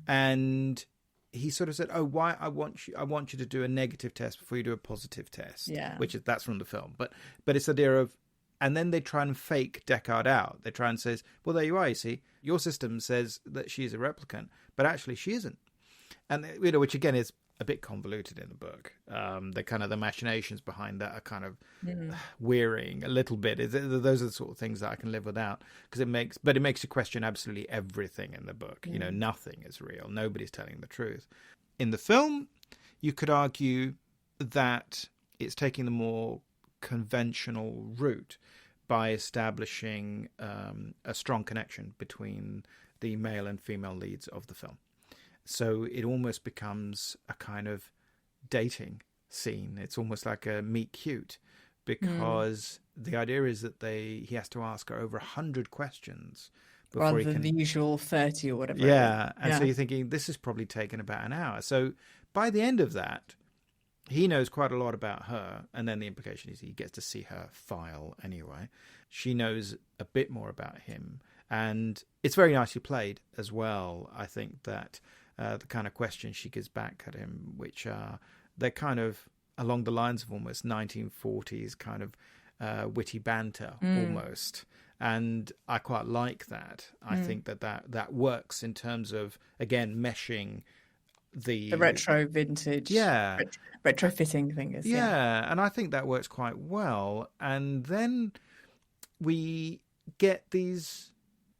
And he sort of said, "Oh, why I want you to do a negative test before you do a positive test." Yeah. That's from the film. But it's the idea of, and then they try and fake Deckard out. They try and say, "Well, there you are. You see, your system says that she's a replicant, but actually she isn't." And which again is a bit convoluted in the book. The machinations behind that are kind of wearying a little bit. Those are the sort of things that I can live without, because it makes you question absolutely everything in the book. Nothing is real. Nobody's telling the truth. In the film, you could argue that it's taking the more conventional route by establishing a strong connection between the male and female leads of the film. So it almost becomes a kind of dating scene. It's almost like a meet cute, because the idea is that he has to ask her over 100 questions before rather he than can... the usual 30 or whatever. Yeah, and so you're thinking this has probably taken about an hour. So by the end of that, he knows quite a lot about her, and then the implication is he gets to see her file anyway. She knows a bit more about him, and it's very nicely played as well. I think that the kind of questions she gives back at him, which are, they're kind of along the lines of almost 1940s kind of witty banter almost. And I quite like that. I think that works in terms of, again, meshing the retro vintage, retrofitting thing. And I think that works quite well. And then we get these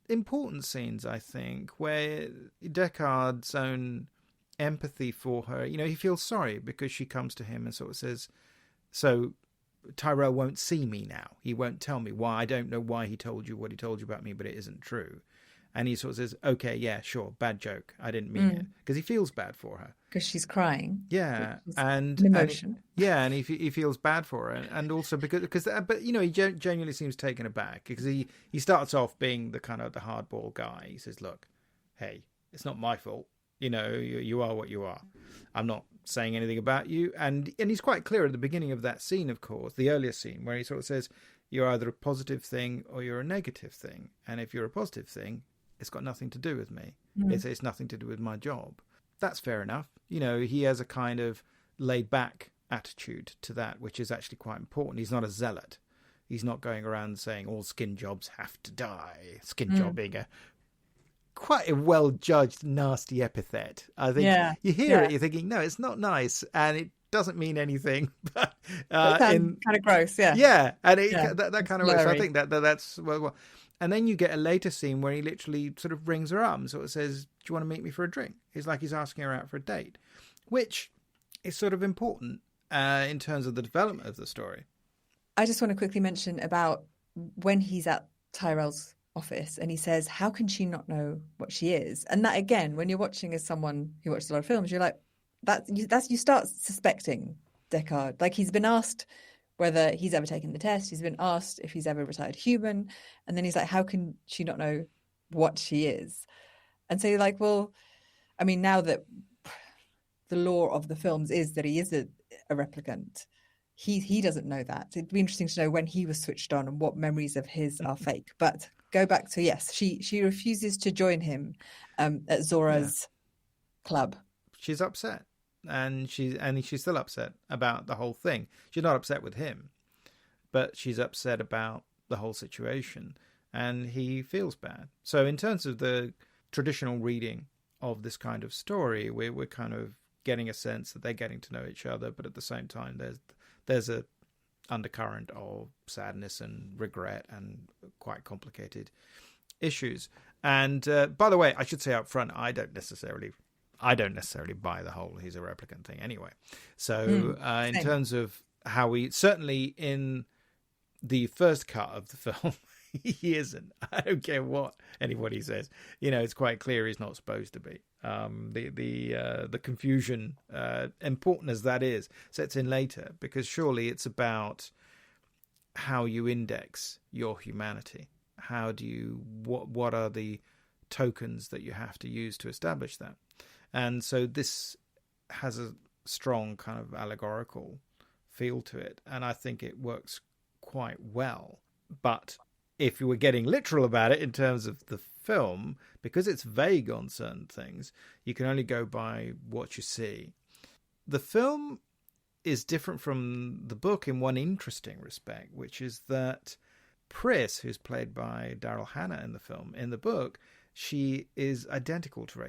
important scenes, I think, where Deckard's own empathy for her, he feels sorry because she comes to him and sort of says, so Tyrell won't see me now. He won't tell me why. I don't know why he told you what he told you about me, but it isn't true. And he sort of says, okay, yeah, sure, bad joke. I didn't mean it. Because he feels bad for her. Because she's crying. Yeah. And emotion. And he feels bad for her. And also because he genuinely seems taken aback, because he starts off being the kind of the hardball guy. He says, look, hey, it's not my fault. You are what you are. I'm not saying anything about you. And he's quite clear at the beginning of that scene, of course, the earlier scene, where he sort of says, you're either a positive thing or you're a negative thing. And if you're a positive thing, it's got nothing to do with me. It's nothing to do with my job. That's fair enough. He has a kind of laid back attitude to that, which is actually quite important. He's not a zealot. He's not going around saying all skin jobs have to die. Skin job being quite a well-judged, nasty epithet. I think you hear it, you're thinking, no, it's not nice, and it doesn't mean anything. But kind of gross, yeah. Yeah, and that kind of way. So I think that's well. And then you get a later scene where he literally sort of rings her up and sort of says, do you want to meet me for a drink? It's like he's asking her out for a date, which is sort of important in terms of the development of the story. I just want to quickly mention about when he's at Tyrell's office and he says, how can she not know what she is? And that, again, when you're watching as someone who watches a lot of films, you're like, you start suspecting Deckard. Like, he's been asked whether he's ever taken the test. He's been asked if he's ever retired human. And then he's like, how can she not know what she is? And so you're like, well, I mean, now that the lore of the films is that he is a replicant, he doesn't know that. It'd be interesting to know when he was switched on and what memories of his are fake. But go back to, yes, she refuses to join him at Zora's club. She's upset. And she's still upset about the whole thing. She's not upset with him, but she's upset about the whole situation, and he feels bad. So in terms of the traditional reading of this kind of story, we're kind of getting a sense that they're getting to know each other, but at the same time there's a undercurrent of sadness and regret and quite complicated issues. And by the way, I should say up front, I don't necessarily buy the whole he's a replicant thing anyway. So in terms of how certainly in the first cut of the film, he isn't. I don't care what anybody says. It's quite clear he's not supposed to be. The confusion, important as that is, sets in later, because surely it's about how you index your humanity. How do you, what are the tokens that you have to use to establish that? And so this has a strong kind of allegorical feel to it, and I think it works quite well. But if you were getting literal about it in terms of the film, because it's vague on certain things, you can only go by what you see. The film is different from the book in one interesting respect, which is that Pris, who's played by Daryl Hannah in the film, in the book, she is identical to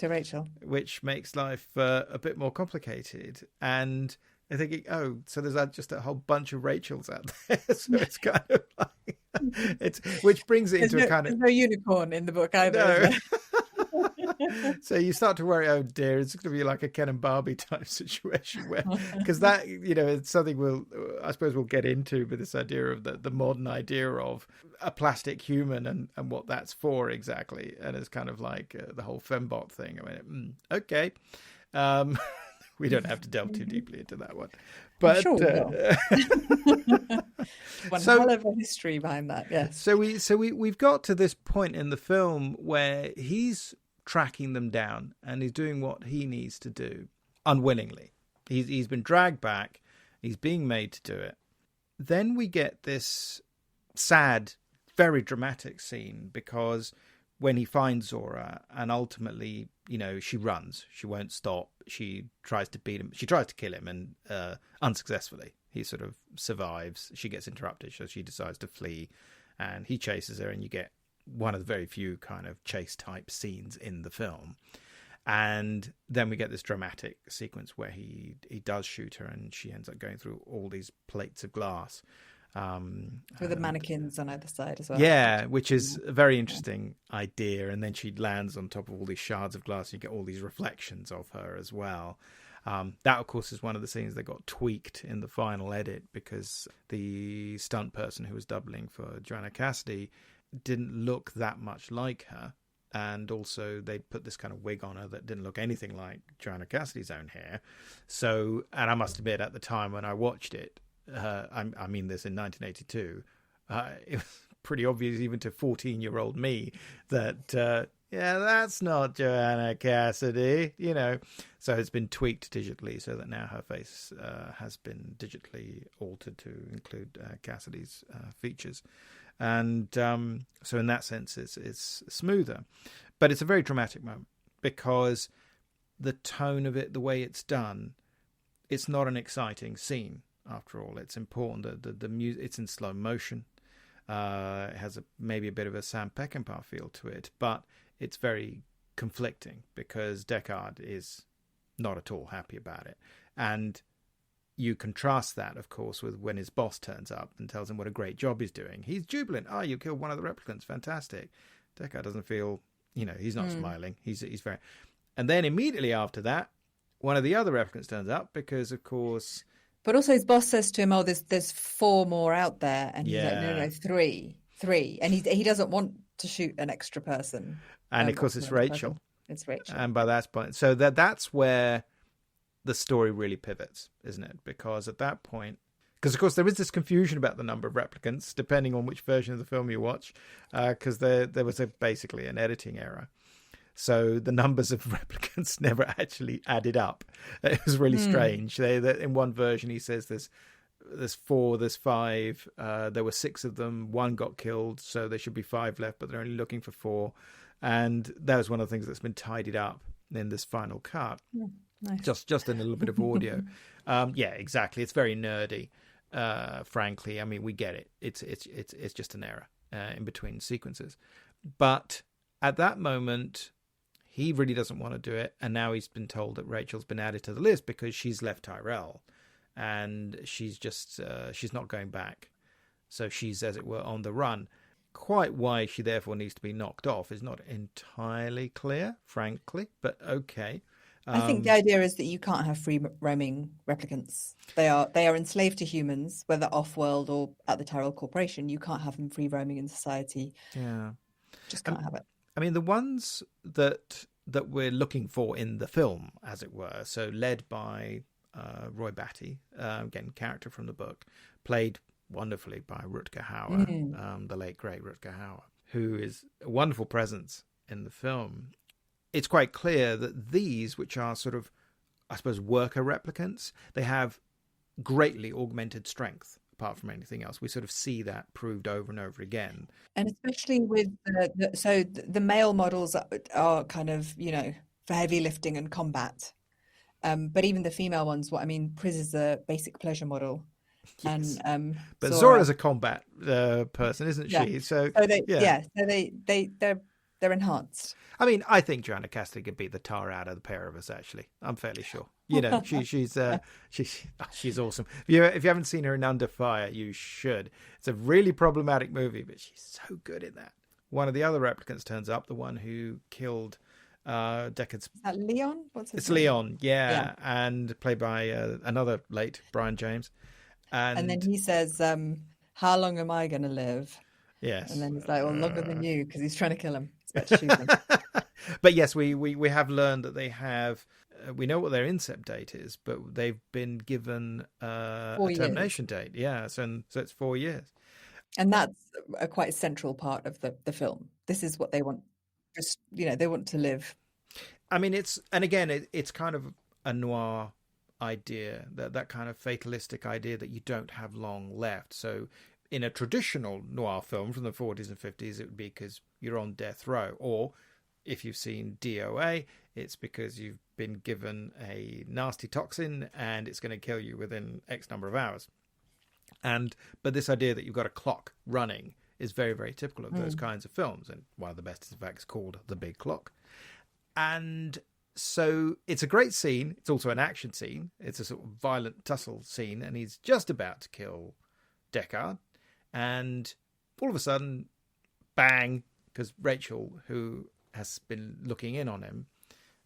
Rachel. Which makes life a bit more complicated. And I'm thinking, oh, so there's just a whole bunch of Rachels out there. So it's kind of like, which brings it into a kind of... There's no unicorn in the book either. No. So you start to worry, oh dear, it's going to be like a Ken and Barbie type situation where, because that, it's something I suppose we'll get into with this idea of the modern idea of a plastic human and what that's for exactly. And it's kind of like the whole fembot thing. I mean, okay. We don't have to delve too deeply into that one. But sure one hell of a history behind that, yes. So we've got to this point in the film where he's tracking them down and he's doing what he needs to do unwillingly. He's been dragged back. He's being made to do it. Then we get this sad, very dramatic scene because when he finds Zora and ultimately, she runs. She won't stop. She tries to beat him. She tries to kill him and unsuccessfully. He sort of survives. She gets interrupted, so she decides to flee and he chases her, and you get one of the very few kind of chase type scenes in the film. And then we get this dramatic sequence where he does shoot her and she ends up going through all these plates of glass. With the mannequins on either side as well. Yeah, which is a very interesting idea. And then she lands on top of all these shards of glass. You get all these reflections of her as well. That, of course, is one of the scenes that got tweaked in the final edit because the stunt person who was doubling for Joanna Cassidy didn't look that much like her. And also they put this kind of wig on her that didn't look anything like Joanna Cassidy's own hair. So, and I must admit, at the time when I watched it, I mean this in 1982, it was pretty obvious even to 14-year-old me that, that's not Joanna Cassidy, So it's been tweaked digitally so that now her face has been digitally altered to include Cassidy's features. And so in that sense, it's smoother. But it's a very dramatic moment because the tone of it, the way it's done, it's not an exciting scene. After all, it's important that the music, it's in slow motion. It has maybe a bit of a Sam Peckinpah feel to it, but it's very conflicting because Deckard is not at all happy about it. And you contrast that, of course, with when his boss turns up and tells him what a great job he's doing. He's jubilant. Oh, you killed one of the replicants. Fantastic. Deckard doesn't feel, he's not smiling. He's very... And then immediately after that, one of the other replicants turns up because, of course... But also his boss says to him, oh, there's 4 more out there. And he's like, no, 3. And he doesn't want to shoot an extra person. And of course it's Rachel. Person. It's Rachel. And by that point, so that's where the story really pivots, isn't it? Because at that point, because of course there is this confusion about the number of replicants, depending on which version of the film you watch, because there was basically an editing error. So the numbers of replicants never actually added up. It was really strange. In one version, he says there's 4, there's 5. There were 6 of them. 1 got killed, so there should be 5 left, but they're only looking for 4. And that was one of the things that's been tidied up in this final cut. Nice. Just in a little bit of audio. Yeah, exactly. It's very nerdy. Frankly, I mean, we get it. It's just an error in between sequences. But at that moment, he really doesn't want to do it. And now he's been told that Rachel's been added to the list because she's left Tyrell. And she's just, she's not going back. So she's, as it were, on the run. Quite why she therefore needs to be knocked off is not entirely clear, frankly, but okay. I think the idea is that you can't have free roaming replicants. They are enslaved to humans, whether off-world or at the Tyrell Corporation. You can't have them free roaming in society. Yeah. Just can't have it. I mean, the ones that we're looking for in the film, as it were, so led by Roy Batty, again, character from the book, played wonderfully by Rutger Hauer, the late great Rutger Hauer, who is a wonderful presence in the film. It's quite clear that these, which are sort of, I suppose, worker replicants, they have greatly augmented strength. Apart from anything else, we sort of see that proved over and over again. And especially with the male models are kind of, for heavy lifting and combat. But even the female ones, Priz is a basic pleasure model. Yes. And but Zora's a combat person, isn't she? So they're enhanced. I mean, I think Joanna Cassidy could beat the tar out of the pair of us. Actually, I'm fairly sure. She's awesome. If you haven't seen her in Under Fire, you should. It's a really problematic movie, but she's so good in that. One of the other replicants turns up, the one who killed Deckard's. Is that Leon? It's Leon, yeah, and played by another late Brian James. And then he says, "How long am I going to live?" Yes. And then he's like, "Well, longer than you," because he's trying to kill him. He's about to shoot him. But yes, we have learned that they have. We know what their incept date is, but they've been given a termination date. Yeah, so it's 4 years. And that's a quite central part of the film. This is what they want. Just, they want to live. I mean, it's kind of a noir idea, that kind of fatalistic idea that you don't have long left. So in a traditional noir film from the 40s and 50s, it would be because you're on death row. Or if you've seen DOA, it's because you've been given a nasty toxin and it's going to kill you within X number of hours. But this idea that you've got a clock running is very, very typical of those kinds of films. And one of the best, in fact, is called The Big Clock. And so it's a great scene. It's also an action scene. It's a sort of violent tussle scene. And he's just about to kill Deckard. And all of a sudden, bang, because Rachel, who has been looking in on him,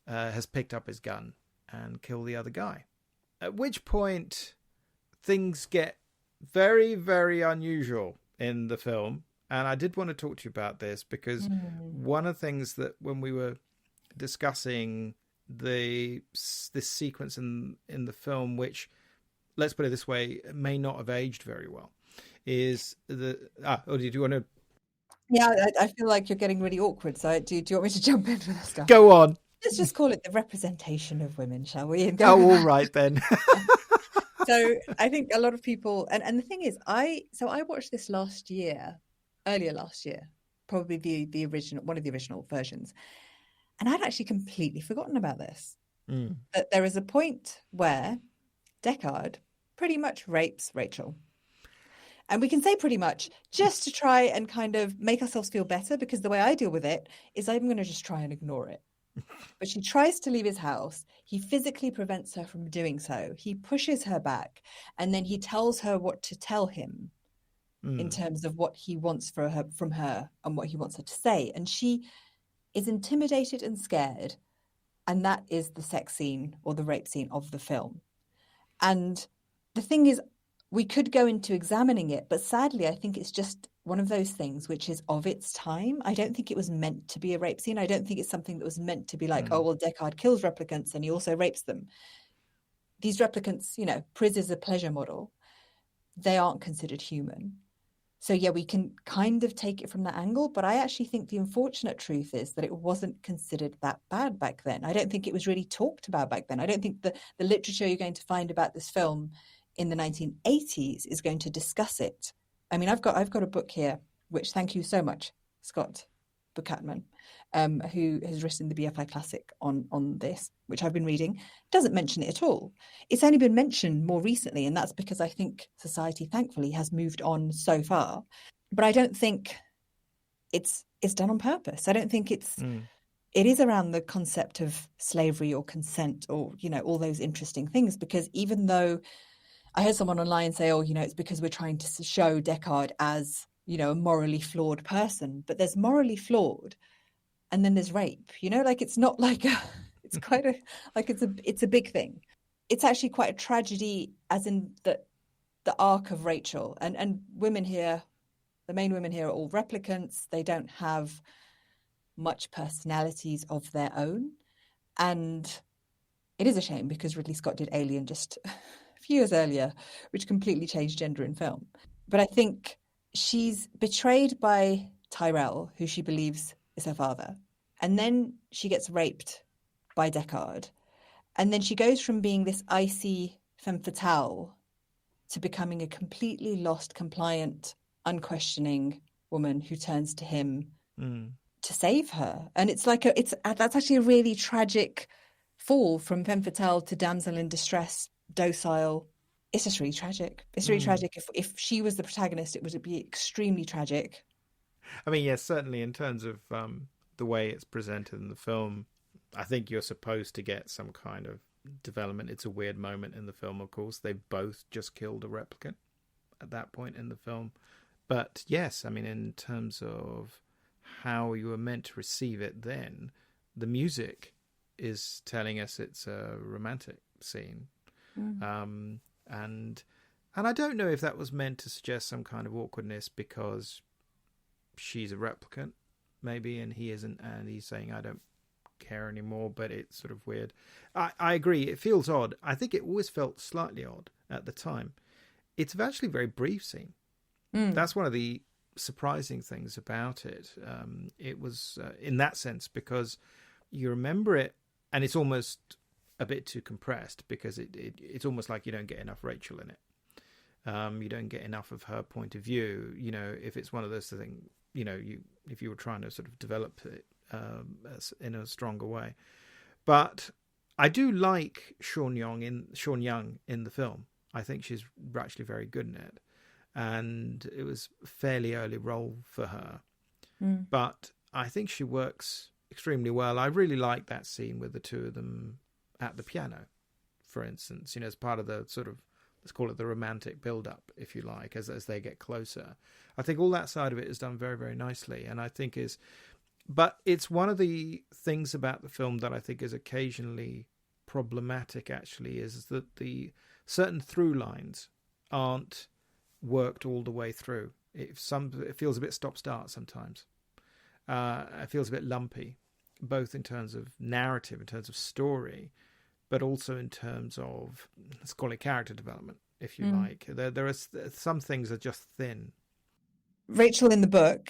has picked up his gun and killed the other guy. At which point, things get very, very unusual in the film. And I did want to talk to you about this because one of the things that when we were discussing this sequence in the film, which, let's put it this way, may not have aged very well, is did you want to? Yeah, I feel like you're getting really awkward. So do you want me to jump into this stuff? Go on. Let's just call it the representation of women, shall we? All right then. So I think a lot of people, and the thing is, I watched this earlier last year, probably the original, one of the original versions, and I'd actually completely forgotten about this. That there is a point where Deckard pretty much rapes Rachel. And we can say pretty much just to try and kind of make ourselves feel better, because the way I deal with it is I'm going to just try and ignore it. But she tries to leave his house. He physically prevents her from doing so. He pushes her back, and then he tells her what to tell him in terms of what he wants from her and what he wants her to say. And she is intimidated and scared. And that is the sex scene or the rape scene of the film. And the thing is, we could go into examining it, but sadly, I think it's just one of those things which is of its time. I don't think it was meant to be a rape scene. I don't think it's something that was meant to be like, oh, well, Deckard kills replicants and he also rapes them. These replicants, Priz is a pleasure model. They aren't considered human. So yeah, we can kind of take it from that angle, but I actually think the unfortunate truth is that it wasn't considered that bad back then. I don't think it was really talked about back then. I don't think the literature you're going to find about this film in the 1980s is going to discuss it. I mean, I've got a book here, which, thank you so much, Scott Buchatman, who has written the BFI Classic on this, which I've been reading. Doesn't mention it at all. It's only been mentioned more recently, and that's because I think society, thankfully, has moved on so far. But I don't think it's done on purpose. I don't think it is around the concept of slavery or consent or, all those interesting things, because even though I heard someone online say, oh, it's because we're trying to show Deckard as, a morally flawed person, but there's morally flawed and then there's rape, it's not like it's quite it's a big thing. It's actually quite a tragedy, as in the arc of Rachel and women here, the main women here are all replicants. They don't have much personalities of their own. And it is a shame because Ridley Scott did Alien just few years earlier, which completely changed gender in film. But I think she's betrayed by Tyrell, who she believes is her father. And then she gets raped by Deckard. And then she goes from being this icy femme fatale to becoming a completely lost, compliant, unquestioning woman who turns to him to save her. And it's like that's actually a really tragic fall from femme fatale to damsel in distress, docile. It's just really tragic. It's really tragic. If she was the protagonist, it would be extremely tragic. I mean, yes, certainly in terms of the way it's presented in the film, I think you're supposed to get some kind of development. It's a weird moment in the film, of course. They both just killed a replicant at that point in the film. But yes, I mean, in terms of how you were meant to receive it then, the music is telling us it's a romantic scene. And I don't know if that was meant to suggest some kind of awkwardness because she's a replicant, maybe, and he isn't, and he's saying, I don't care anymore, but it's sort of weird. I agree, it feels odd. I think it always felt slightly odd at the time. It's actually a very brief scene. That's one of the surprising things about it. It was in that sense, because you remember it, and it's almost a bit too compressed, because it's almost like you don't get enough Rachel in it. You don't get enough of her point of view. You know, if it's one of those things, you know, if you were trying to sort of develop it in a stronger way. But I do like Sean Young in the film. I think she's actually very good in it, and it was a fairly early role for her. But I think she works extremely well. I really like that scene with the two of them at the piano, for instance. You know, as part of the sort of, let's call it the romantic build-up, if you like, as they get closer. I think all that side of it is done very, very nicely, and I think is. But it's one of the things about the film that I think is occasionally problematic, actually, is that the certain through lines aren't worked all the way through. It feels a bit stop-start sometimes. It feels a bit lumpy, both in terms of narrative, in terms of story, but also in terms of, let's call it character development, if you like. There are some things are just thin. Rachel in the book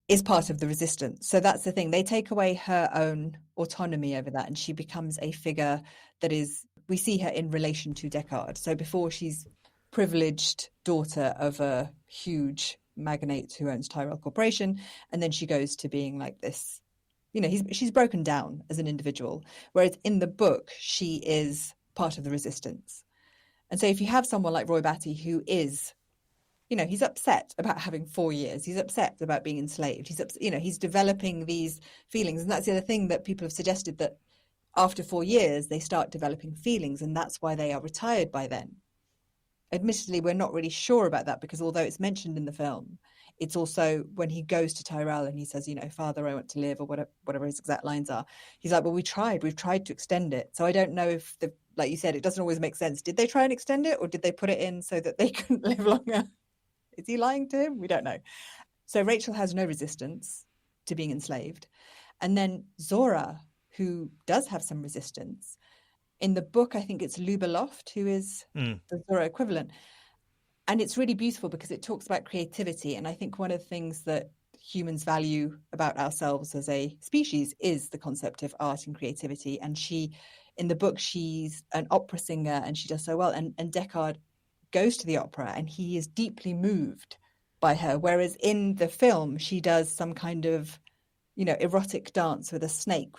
is part of the resistance. So that's the thing. They take away her own autonomy over that, and she becomes a figure that is, we see her in relation to Deckard. So before, she's privileged daughter of a huge magnate who owns Tyrell Corporation, and then she goes to being like this, you know, she's broken down as an individual, whereas in the book she is part of the resistance. And so if you have someone like Roy Batty, who is, you know, he's upset about having 4 years, he's upset about being enslaved, he's developing these feelings. And that's the other thing that people have suggested, that after 4 years they start developing feelings, and that's why they are retired by then. Admittedly, we're not really sure about that, because although it's mentioned in the film, it's also when he goes to Tyrell and he says, you know, Father, I want to live, or whatever his exact lines are. He's like, well, we've tried to extend it. So I don't know if, like you said, it doesn't always make sense. Did they try and extend it, or did they put it in so that they couldn't live longer? Is he lying to him? We don't know. So Rachel has no resistance to being enslaved. And then Zora, who does have some resistance. In the book, I think it's Luba Loft, who is the Zora equivalent. And it's really beautiful because it talks about creativity. And I think one of the things that humans value about ourselves as a species is the concept of art and creativity. And in the book, she's an opera singer and she does so well. And Deckard goes to the opera and he is deeply moved by her. Whereas in the film, she does some kind of, you know, erotic dance with a snake,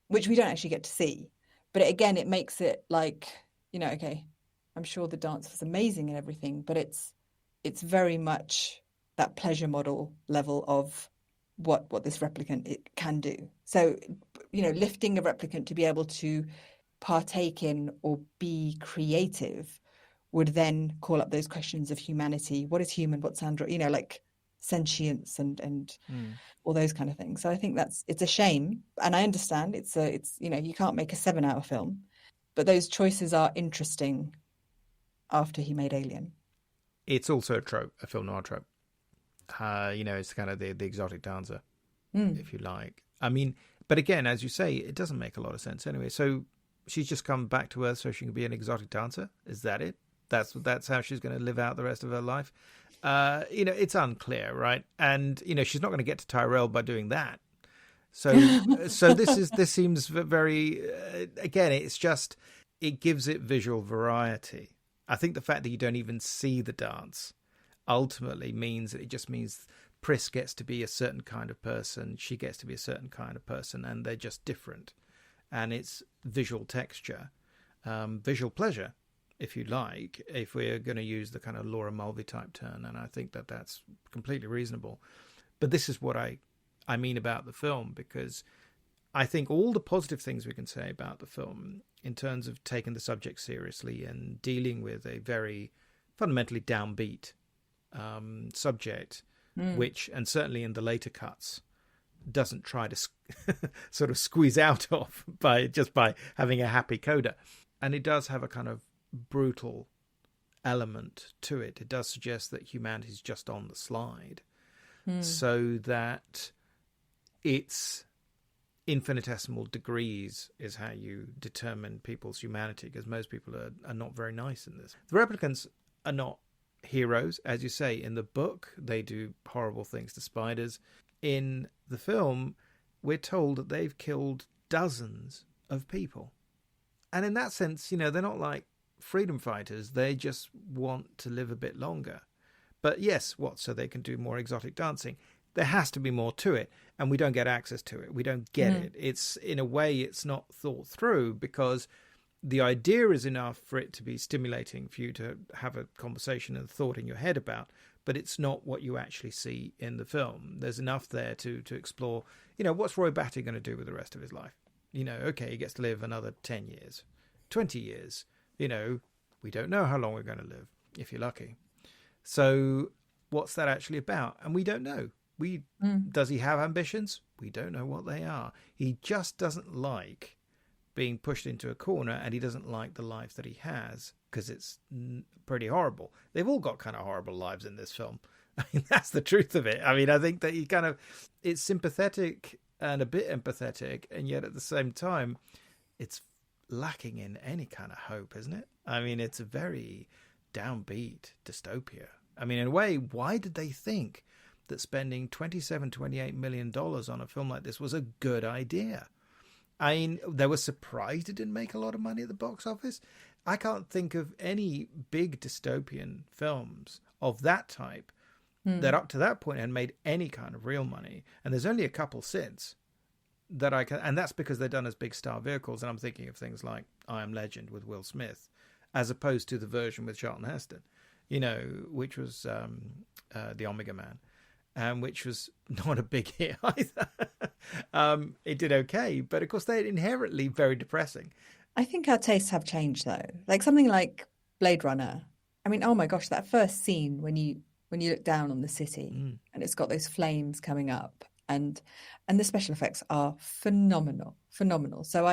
which we don't actually get to see. But again, it makes it like, you know, okay, I'm sure the dance was amazing and everything, but it's very much that pleasure model level of what this replicant it can do. So, you know, lifting a replicant to be able to partake in or be creative would then call up those questions of humanity. What is human? What's android? You know, like sentience and all those kind of things. So I think it's a shame, and I understand it's you know, you can't make a 7-hour film, but those choices are interesting. After he made Alien, it's also a trope, a film noir trope. You know, it's kind of the exotic dancer, if you like. I mean, but again, as you say, it doesn't make a lot of sense anyway. So she's just come back to Earth so she can be an exotic dancer. Is that it? That's how she's going to live out the rest of her life. It's unclear, right? And she's not going to get to Tyrell by doing that. So this seems very again. It's just it gives it visual variety. I think the fact that you don't even see the dance ultimately means that it just means Pris gets to be a certain kind of person, she gets to be a certain kind of person, and they're just different. And it's visual texture, visual pleasure, if you like, if we're going to use the kind of Laura Mulvey type turn. And I think that that's completely reasonable. But this is what I mean about the film, because I think all the positive things we can say about the film in terms of taking the subject seriously and dealing with a very fundamentally downbeat subject, which, and certainly in the later cuts, doesn't try to sort of squeeze out of by having a happy coda. And it does have a kind of brutal element to it. It does suggest that humanity is just on the slide, so that it's infinitesimal degrees is how you determine people's humanity, because most people are not very nice in this. The replicants are not heroes, as you say. In the book, they do horrible things to spiders. In the film, we're told that they've killed dozens of people. And in that sense, they're not like freedom fighters. They just want to live a bit longer. But yes, so they can do more exotic dancing. There has to be more to it, and we don't get access to it. We don't get it. It's, in a way, it's not thought through, because the idea is enough for it to be stimulating for you to have a conversation and thought in your head about, but it's not what you actually see in the film. There's enough there to explore, what's Roy Batty going to do with the rest of his life? Okay, he gets to live another 10 years, 20 years. We don't know how long we're going to live, if you're lucky. So what's that actually about? And we don't know. Does he have ambitions? We don't know what they are. He just doesn't like being pushed into a corner, and he doesn't like the life that he has, because it's pretty horrible. They've all got kind of horrible lives in this film. I mean, that's the truth of it. I mean, I think that it's sympathetic and a bit empathetic, and yet at the same time, it's lacking in any kind of hope, isn't it? I mean, it's a very downbeat dystopia. I mean, in a way, why did they think that spending $28 million on a film like this was a good idea? I mean, they were surprised it didn't make a lot of money at the box office. I can't think of any big dystopian films of that type that up to that point had made any kind of real money. And there's only a couple since that and that's because they're done as big star vehicles. And I'm thinking of things like I Am Legend with Will Smith, as opposed to the version with Charlton Heston, which was The Omega Man, which was not a big hit either. It did okay, but of course they're inherently very depressing. I think our tastes have changed, though. Like something like Blade Runner. I mean, oh my gosh, that first scene when you look down on the city and it's got those flames coming up, and the special effects are phenomenal. So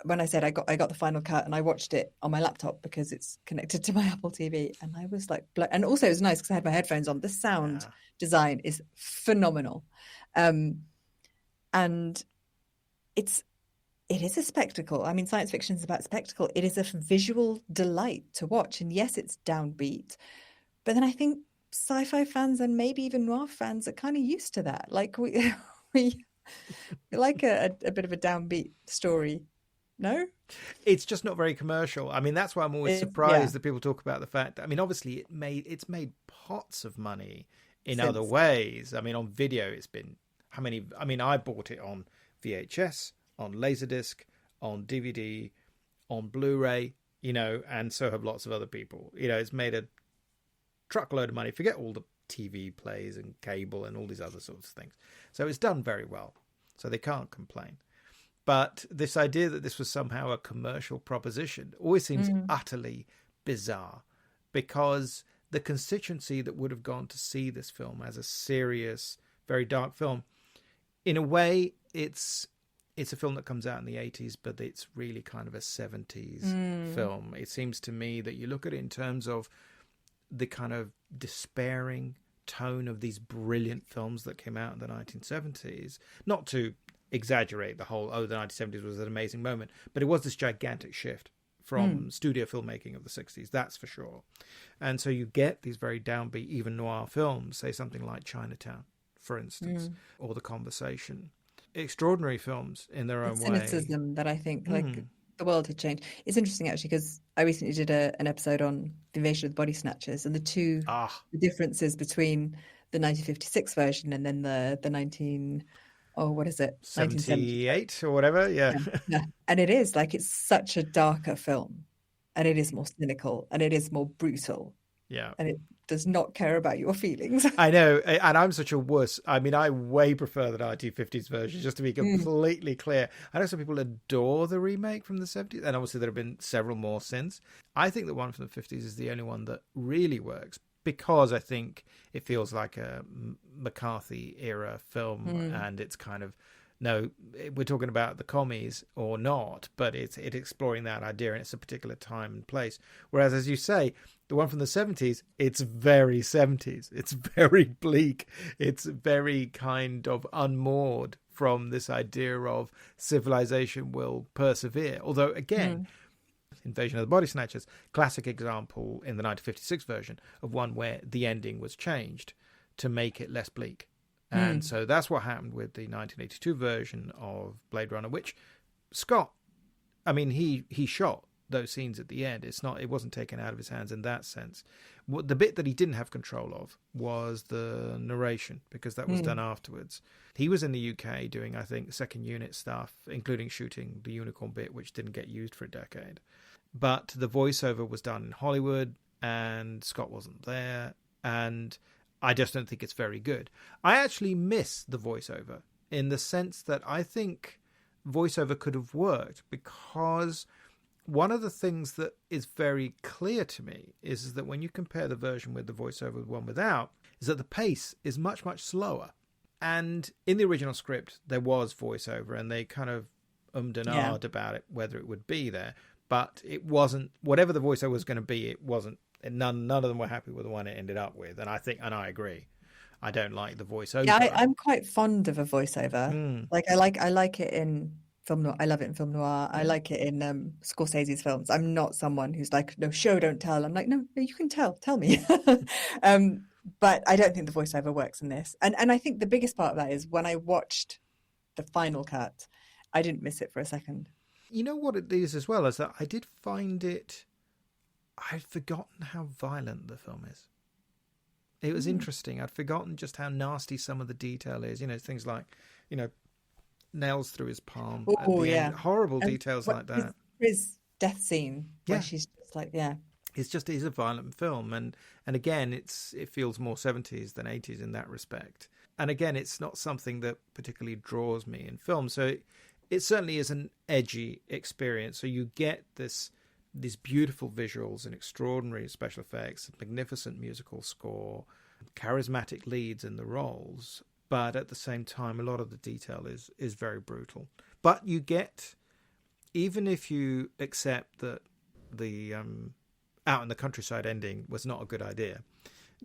when I said I got the final cut, and I watched it on my laptop because it's connected to my Apple TV, and I was like, and also it was nice because I had my headphones on. The sound design is phenomenal, and it is a spectacle. I mean, science fiction is about spectacle. It is a visual delight to watch, and yes, it's downbeat, but then I think sci-fi fans and maybe even noir fans are kind of used to that. Like we like a bit of a downbeat story. No, it's just not very commercial. I mean, that's why I'm always surprised that people talk about the fact. I mean, obviously it's made pots of money in other ways. I mean, on video, it's been how many? I mean, I bought it on VHS, on Laserdisc, on DVD, on Blu-ray, and so have lots of other people. It's made a truckload of money. Forget all the TV plays and cable and all these other sorts of things. So it's done very well. So they can't complain. But this idea that this was somehow a commercial proposition always seems utterly bizarre, because the constituency that would have gone to see this film as a serious, very dark film, in a way, it's a film that comes out in the 80s, but it's really kind of a 70s film. It seems to me that you look at it in terms of the kind of despairing tone of these brilliant films that came out in the 1970s, not to exaggerate the whole, the 1970s was an amazing moment, but it was this gigantic shift from studio filmmaking of the 60s, that's for sure. And so you get these very downbeat, even noir films, say something like Chinatown, for instance, or The Conversation. Extraordinary films in their own way. Cynicism that I think the world had changed. It's interesting actually because I recently did an episode on the invasion of the body snatchers and the differences between the 1956 version and then the 78 or whatever, yeah. And it is like, it's such a darker film, and it is more cynical, and it is more brutal, and it does not care about your feelings. I know, and I'm such a wuss. I mean, I way prefer the 1950s version, just to be completely clear. I know some people adore the remake from the 70s, and obviously there have been several more since. I think the one from the 50s is the only one that really works, because I think it feels like a McCarthy era film, and it's kind of, no, we're talking about the commies or not, but it's exploring that idea, and it's a particular time and place. Whereas, as you say, the one from the 70s, it's very 70s. It's very bleak. It's very kind of unmoored from this idea of civilization will persevere. Although, again, Invasion of the Body Snatchers, classic example in the 1956 version of one where the ending was changed to make it less bleak. And so that's what happened with the 1982 version of Blade Runner, which Scott, I mean, he shot those scenes at the end. It wasn't taken out of his hands in that sense. The bit that he didn't have control of was the narration, because that was done afterwards. He was in the UK doing, I think, second unit stuff, including shooting the unicorn bit, which didn't get used for a decade. But the voiceover was done in Hollywood, and Scott wasn't there, and I just don't think it's very good. I actually miss the voiceover in the sense that I think voiceover could have worked, because one of the things that is very clear to me is that when you compare the version with the voiceover with one without, is that the pace is much, much slower. And in the original script, there was voiceover, and they kind of and ahed about it, whether it would be there. But it wasn't, whatever the voiceover was going to be, it wasn't. None of them were happy with the one it ended up with, and I agree. I don't like the voiceover. Yeah, I'm quite fond of a voiceover. Like I like it in film noir. I love it in film noir. I like it in Scorsese's films. I'm not someone who's like, no, show don't tell. I'm like, no, you can tell me. But I don't think the voiceover works in this. And I think the biggest part of that is when I watched the final cut, I didn't miss it for a second. You know what it is as well, is that I did find it. I'd forgotten how violent the film is. It was interesting. I'd forgotten just how nasty some of the detail is. Things like, nails through his palm. Oh, yeah. End. Horrible details like that. His death scene where she's just like, It is a violent film. And again, it feels more 70s than 80s in that respect. And again, it's not something that particularly draws me in film. So it certainly is an edgy experience. So you get these beautiful visuals and extraordinary special effects, magnificent musical score, charismatic leads in the roles, but at the same time a lot of the detail is very brutal. But you get, even if you accept that the out in the countryside ending was not a good idea,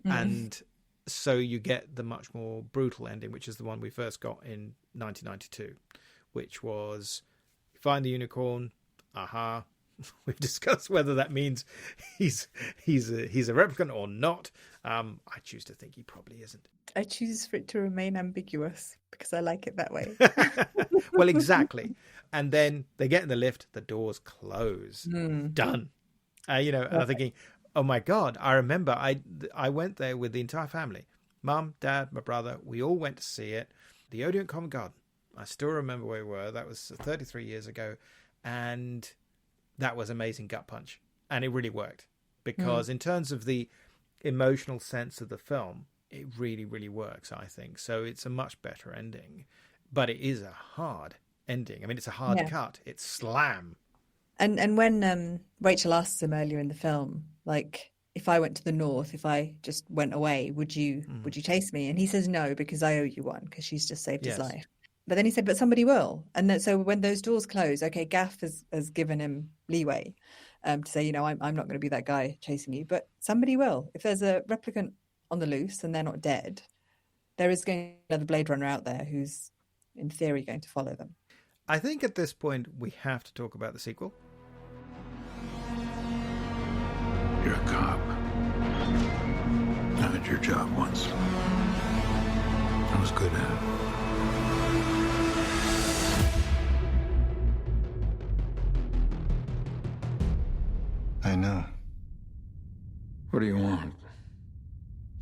and so you get the much more brutal ending, which is the one we first got in 1992, which was find the unicorn, we've discussed whether that means he's a replicant or not. I choose to think he probably isn't. I choose for it to remain ambiguous because I like it that way. Well, exactly. And then they get in the lift, the doors close. Done. And I'm thinking, oh my God, I remember I went there with the entire family. Mum, Dad, my brother, we all went to see it. The Odeon Covent Garden. I still remember where we were. That was 33 years ago. And that was amazing gut punch. And it really worked. Because in terms of the emotional sense of the film, it really, really works, I think. So it's a much better ending. But it is a hard ending. I mean, it's a hard cut. It's slam. And when Rachel asks him earlier in the film, like, if I went to the north, if I just went away, would you chase me? And he says no, because I owe you one, because she's just saved his life. But then he said, but somebody will. And so when those doors close, okay, Gaff has given him leeway to say, I'm not going to be that guy chasing you, but somebody will. If there's a replicant on the loose and they're not dead, there is going to be another Blade Runner out there who's, in theory, going to follow them. I think at this point we have to talk about the sequel. You're a cop. I had your job once. I was good at it. I know. What do you want?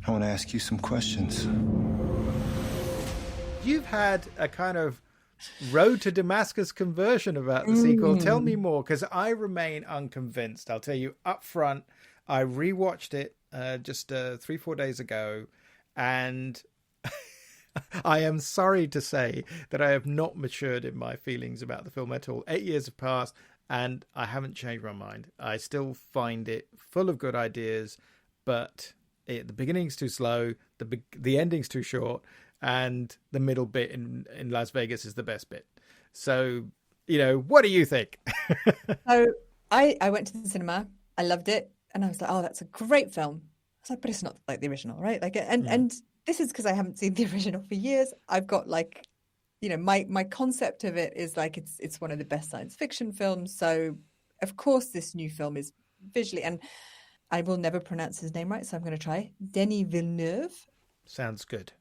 I want to ask you some questions. You've had a kind of road to Damascus conversion about the sequel. Tell me more, because I remain unconvinced. I'll tell you up front, I rewatched it just 3-4 days ago, and I am sorry to say that I have not matured in my feelings about the film at all. 8 years have passed, and I haven't changed my mind. I still find it full of good ideas, but the beginning's too slow, the ending's too short, and the middle bit in Las Vegas is the best bit. So, what do you think? So I went to the cinema. I loved it. And I was like, oh, that's a great film. I was like, but it's not like the original, right? Like, and this is because I haven't seen the original for years. I've got like, my concept of it is like, it's one of the best science fiction films. So of course this new film is visually, and I will never pronounce his name right, so I'm going to try. Denis Villeneuve. Sounds good.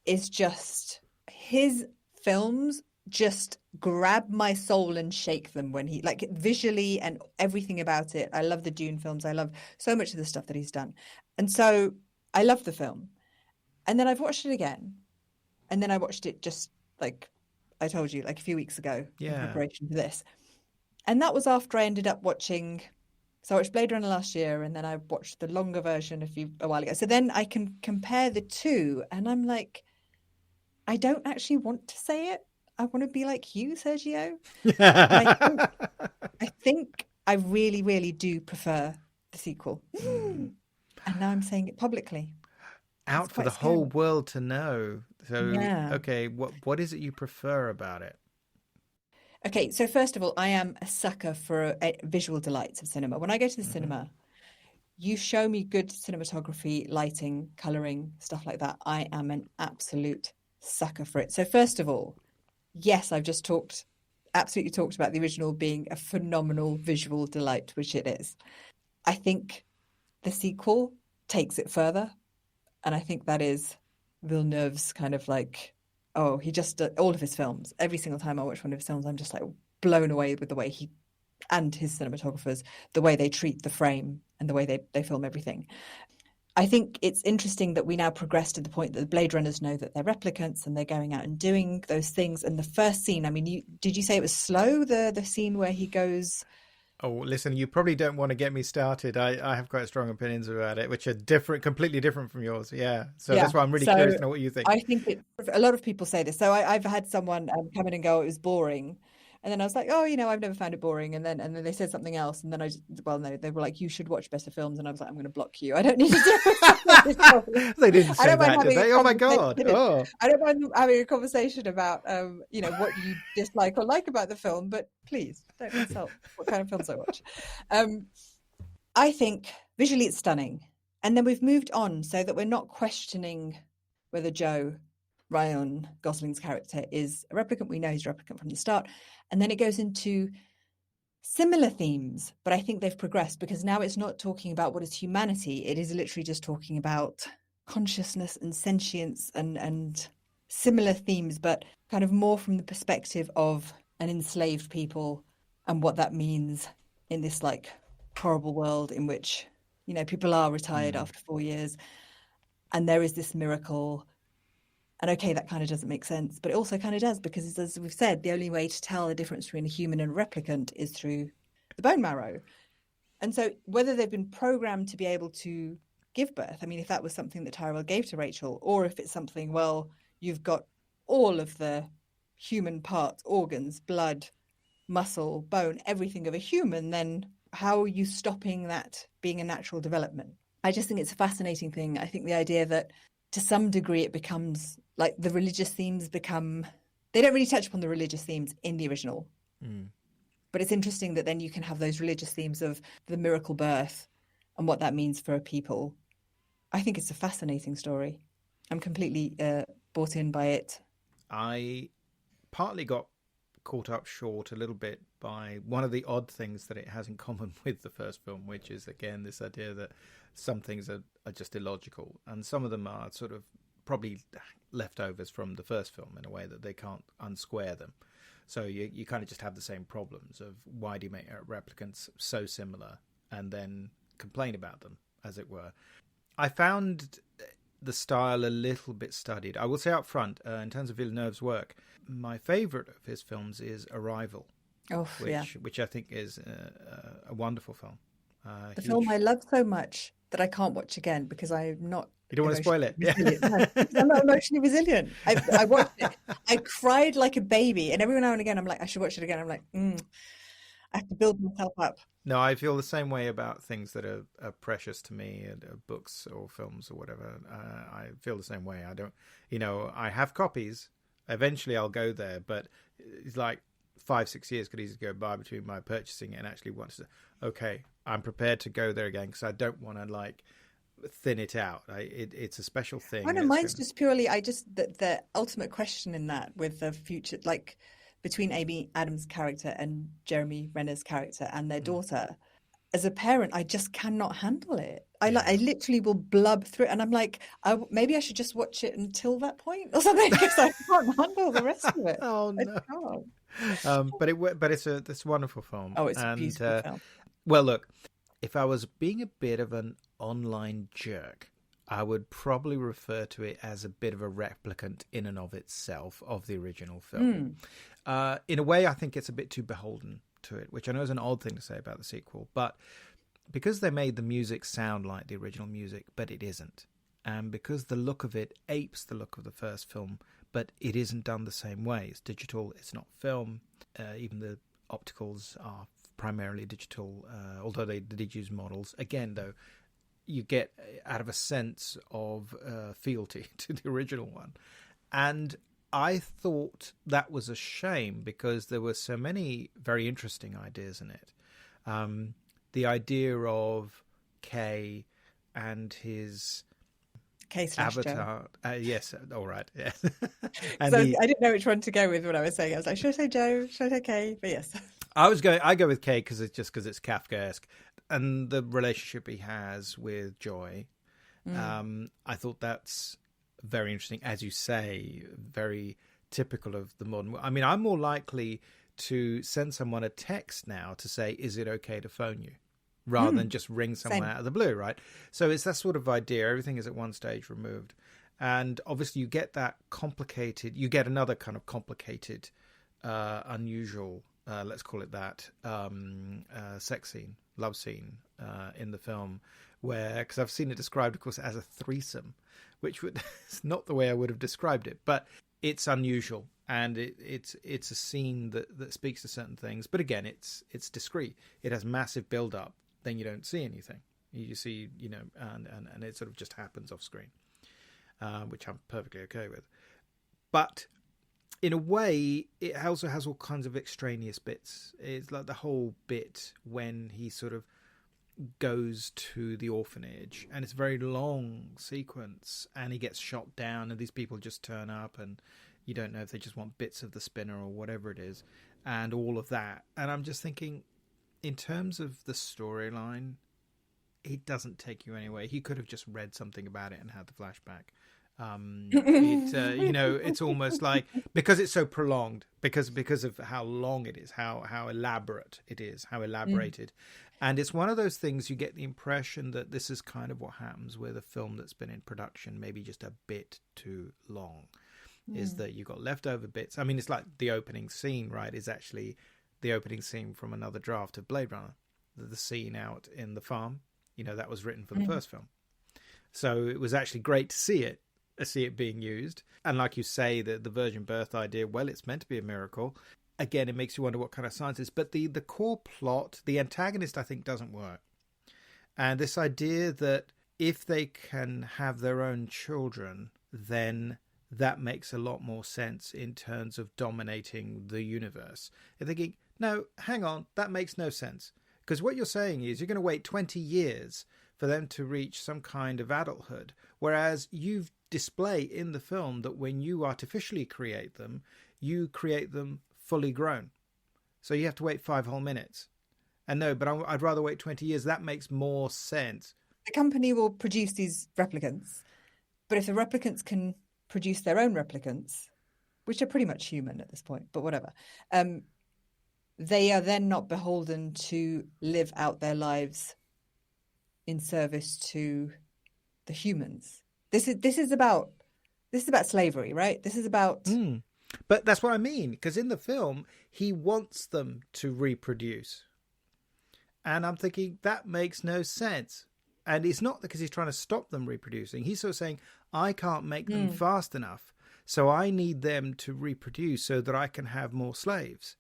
Is just, his films just grab my soul and shake them when he, like, visually and everything about it. I love the Dune films. I love so much of the stuff that he's done. And so I love the film. And then I've watched it again. And then I watched it just like I told you, like a few weeks ago in preparation for this. And that was after I ended up watching, so I watched Blade Runner last year, and then I watched the longer version a while ago. So then I can compare the two, and I'm like, I don't actually want to say it. I want to be like you, Sergio. I think I really, really do prefer the sequel. And now I'm saying it publicly. Out for the whole world to know. So, okay, what is it you prefer about it? Okay, so first of all, I am a sucker for visual delights of cinema. When I go to the cinema, you show me good cinematography, lighting, colouring, stuff like that. I am an absolute sucker for it. So first of all, yes, I've just absolutely talked about the original being a phenomenal visual delight, which it is. I think the sequel takes it further. And I think that is Villeneuve's kind of like, he just, all of his films, every single time I watch one of his films, I'm just like blown away with the way he and his cinematographers, the way they treat the frame and the way they film everything. I think it's interesting that we now progress to the point that the Blade Runners know that they're replicants and they're going out and doing those things. And the first scene, I mean, did you say it was slow, the scene where he goes... Oh, listen, you probably don't want to get me started. I have quite strong opinions about it, which are different, completely different from yours. Yeah. So that's why I'm really curious to know what you think. I think a lot of people say this. So I've had someone come in and go, it was boring. And then I was like, I've never found it boring. And then they said something else. And then no, they were like, you should watch better films. And I was like, I'm going to block you. I don't need to do it. They didn't say that, did they? Oh my God. Oh. I don't mind having a conversation about, what you dislike or like about the film, but please don't insult what kind of films I watch. I think visually it's stunning. And then we've moved on so that we're not questioning whether Ryan Gosling's character is a replicant. We know he's a replicant from the start. And then it goes into similar themes, but I think they've progressed because now it's not talking about what is humanity. It is literally just talking about consciousness and sentience and similar themes, but kind of more from the perspective of an enslaved people and what that means in this like horrible world in which, people are retired after 4 years and there is this miracle. And okay, that kind of doesn't make sense, but it also kind of does because, as we've said, the only way to tell the difference between a human and a replicant is through the bone marrow. And so whether they've been programmed to be able to give birth, I mean, if that was something that Tyrell gave to Rachel, or if it's something, well, you've got all of the human parts, organs, blood, muscle, bone, everything of a human, then how are you stopping that being a natural development? I just think it's a fascinating thing. I think the idea that to some degree it becomes like the religious themes they don't really touch upon the religious themes in the original. But it's interesting that then you can have those religious themes of the miracle birth and what that means for a people. I think it's a fascinating story. I'm completely bought in by it. I partly got caught up short a little bit by one of the odd things that it has in common with the first film, which is, again, this idea that some things are just illogical, and some of them are sort of probably leftovers from the first film in a way that they can't unsquare them. So you kind of just have the same problems of why do you make replicants so similar and then complain about them, as it were. I found the style a little bit studied. I will say up front, in terms of Villeneuve's work, my favourite of his films is Arrival, which I think is a wonderful film. The film I love so much that I can't watch again because I'm not. You don't want to spoil it. Yeah. No, I'm not emotionally resilient. I watched it. I cried like a baby, and every now and again I'm like, I should watch it again. I'm like, I have to build myself up. No, I feel the same way about things that are precious to me, books or films or whatever. I feel the same way. I don't, I have copies. Eventually I'll go there, but it's like 5-6 years could easily go by between my purchasing it and actually want to. Okay, I'm prepared to go there again because I don't want to thin it out. It's a special thing. I know mine's just purely. The ultimate question in that with the future, between Amy Adams' character and Jeremy Renner's character and their daughter. As a parent, I just cannot handle it. I literally will blub through it, and I'm like, maybe I should just watch it until that point or something because I can't handle the rest of it. Oh no! But it's a wonderful film. Oh, it's a beautiful film. Well, look, if I was being a bit of an online jerk, I would probably refer to it as a bit of a replicant in and of itself of the original film. In a way, I think it's a bit too beholden to it, which I know is an odd thing to say about the sequel, but because they made the music sound like the original music, but it isn't, and because the look of it apes the look of the first film, but it isn't done the same way. It's digital, it's not film. Even the opticals are primarily digital, although they did use models. Again, though, you get out of a sense of fealty to the original one. And I thought that was a shame because there were so many very interesting ideas in it. The idea of Kay and his avatar. Yes, all right. Yeah. And I didn't know which one to go with when I was saying. I was like, should I say Joe? Should I say Kay? But yes. I go with Kay because it's Kafkaesque. And the relationship he has with Joy, I thought that's very interesting. As you say, very typical of the modern. I mean, I'm more likely to send someone a text now to say, is it okay to phone you? Rather than just ring someone out of the blue, right? So it's that sort of idea. Everything is at one stage removed. And obviously you get that complicated, you get another kind of complicated, unusual, let's call it that, sex scene, love scene in the film where, because I've seen it described, of course, as a threesome, which it's not the way I would have described it, but it's unusual. And it's a scene that speaks to certain things. But again, it's discreet. It has massive build-up. Then you don't see anything. You see, and it sort of just happens off screen, which I'm perfectly okay with. But in a way, it also has all kinds of extraneous bits. It's like the whole bit when he sort of goes to the orphanage, and it's a very long sequence, and he gets shot down, and these people just turn up, and you don't know if they just want bits of the spinner or whatever it is, and all of that. And I'm just thinking, in terms of the storyline, it doesn't take you anywhere. He could have just read something about it and had the flashback. It's almost like, because it's so prolonged, because of how long it is, how elaborate it is, how elaborated. And it's one of those things you get the impression that this is kind of what happens with a film that's been in production maybe just a bit too long. Is that you've got leftover bits. I mean, it's like the opening scene, right, is actually the opening scene from another draft of Blade Runner. The scene out in the farm, that was written for the first film. So it was actually great to see it being used. And like you say, the virgin birth idea, well, it's meant to be a miracle. Again, it makes you wonder what kind of science it is. But the core plot, the antagonist, I think, doesn't work. And this idea that if they can have their own children, then that makes a lot more sense in terms of dominating the universe. You're thinking, no, hang on, that makes no sense. Because what you're saying is you're going to wait 20 years for them to reach some kind of adulthood, whereas you display in the film that when you artificially create them, you create them fully grown. So you have to wait 5 whole minutes. And no, but I'd rather wait 20 years. That makes more sense. The company will produce these replicants, but if the replicants can produce their own replicants, which are pretty much human at this point, but whatever, they are then not beholden to live out their lives in service to the humans. This is about slavery, right? This is about. But that's what I mean, because in the film he wants them to reproduce, and I'm thinking that makes no sense. And it's not because he's trying to stop them reproducing. He's sort of saying, I can't make them fast enough, so I need them to reproduce so that I can have more slaves.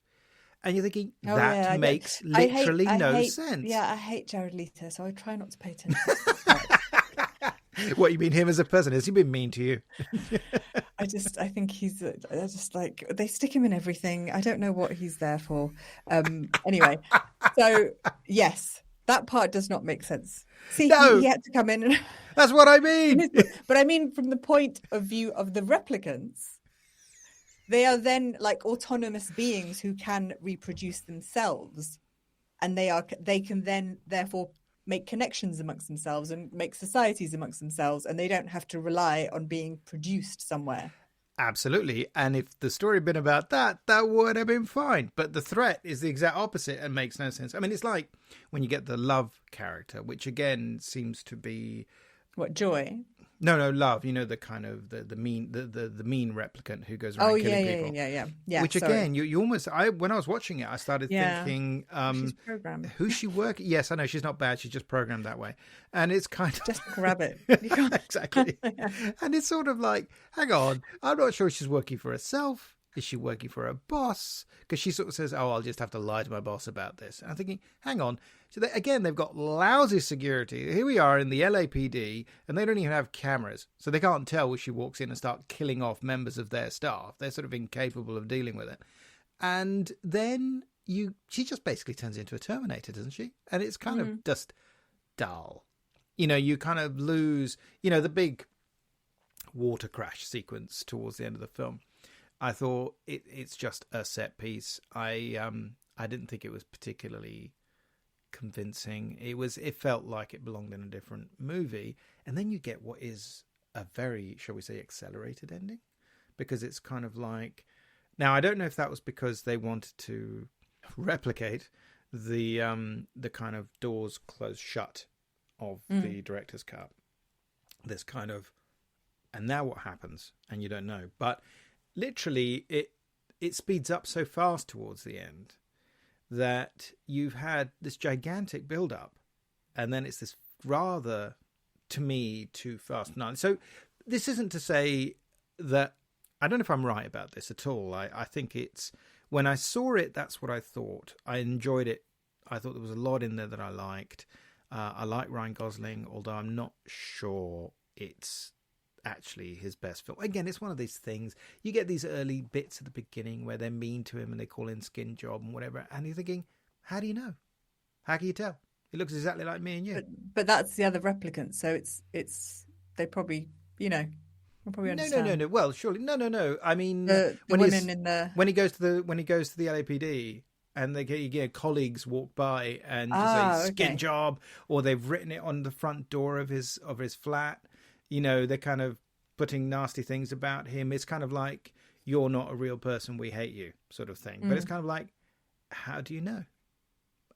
And you're thinking, that makes literally no sense. Yeah, I hate Jared Leto, so I try not to pay attention. What, you mean him as a person? Has he been mean to you? I think he's just like, they stick him in everything. I don't know what he's there for. Anyway, so yes, that part does not make sense. See, he had to come in. And that's what I mean. But I mean, from the point of view of the replicants, they are then like autonomous beings who can reproduce themselves, and they can then therefore make connections amongst themselves and make societies amongst themselves, and they don't have to rely on being produced somewhere. Absolutely. And if the story had been about that, that would have been fine. But the threat is the exact opposite and makes no sense. I mean, it's like when you get the love character, which again seems to be... What, Joy? No, love. You know, the kind of the mean replicant who goes around killing people. Yeah. Which again, you almost. When I was watching it, I started thinking, she's programmed. Who's she working? Yes, I know she's not bad. She's just programmed that way, and it's kind of just grab it. Exactly. And it's sort of like, hang on, I'm not sure she's working for herself. Is she working for a boss? Because she sort of says, "Oh, I'll just have to lie to my boss about this." And I'm thinking, hang on. So they've got lousy security. Here we are in the LAPD, and they don't even have cameras, so they can't tell when she walks in and start killing off members of their staff. They're sort of incapable of dealing with it. And then she just basically turns into a Terminator, doesn't she? And it's kind of just dull. You know, you kind of lose. You know, the big water crash sequence towards the end of the film. I thought it's just a set piece. I didn't think it was particularly convincing. It felt like it belonged in a different movie. And then you get what is a very, shall we say, accelerated ending, because it's kind of like, now I don't know if that was because they wanted to replicate the kind of doors closed shut of the director's cut. This kind of, and now what happens? And you don't know, but literally it speeds up so fast towards the end that you've had this gigantic build up, and then it's this rather, to me, too fast. So this isn't to say that, I don't know if I'm right about this at all. I think it's, when I saw it, that's what I thought. I enjoyed it. I thought there was a lot in there that I liked. I like Ryan Gosling, although I'm not sure it's actually his best film. Again, it's one of these things. You get these early bits at the beginning where they're mean to him and they call him skin job and whatever, and you're thinking, how do you know? How can you tell? He looks exactly like me and you. But that's the other replicant, so it's they probably, you know, will probably understand. No. Well, surely no. I mean, when he goes to the LAPD and they get colleagues walk by and just say skin job, or they've written it on the front door of his flat. You know, they're kind of putting nasty things about him. It's kind of like, you're not a real person, we hate you, sort of thing. But it's kind of like, how do you know?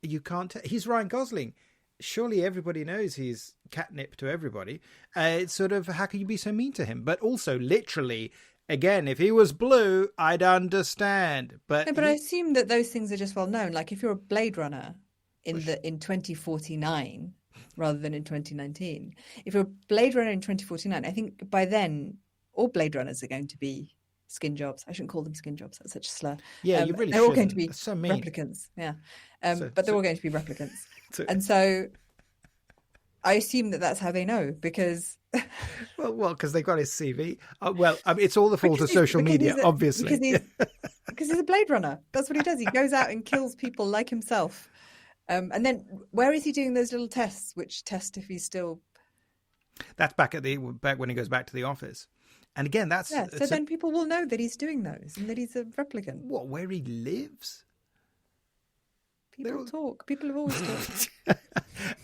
You can't tell. He's Ryan Gosling. Surely everybody knows he's catnip to everybody. It's sort of, how can you be so mean to him? But also, literally, again, if he was blue, I'd understand. But I assume that those things are just well known. Like if you're a Blade Runner in 2049 rather than in 2019, if you're a Blade Runner in 2049, I think by then all Blade Runners are going to be skin jobs. I shouldn't call them skin jobs. That's such a slur. Yeah, you really they're all going to be so mean. replicants. Yeah, but they're all going to be replicants. And so I assume that that's how they know, because well, because they've got his CV. It's all the fault of social media, obviously. Because he's a Blade Runner. That's what he does. He goes out and kills people like himself. And then where is he doing those little tests? Which test if he's still? That's back when he goes back to the office. And again, that's... Yeah, so then people will know that he's doing those and that he's a replicant. What, where he lives? People talk. People have always talked.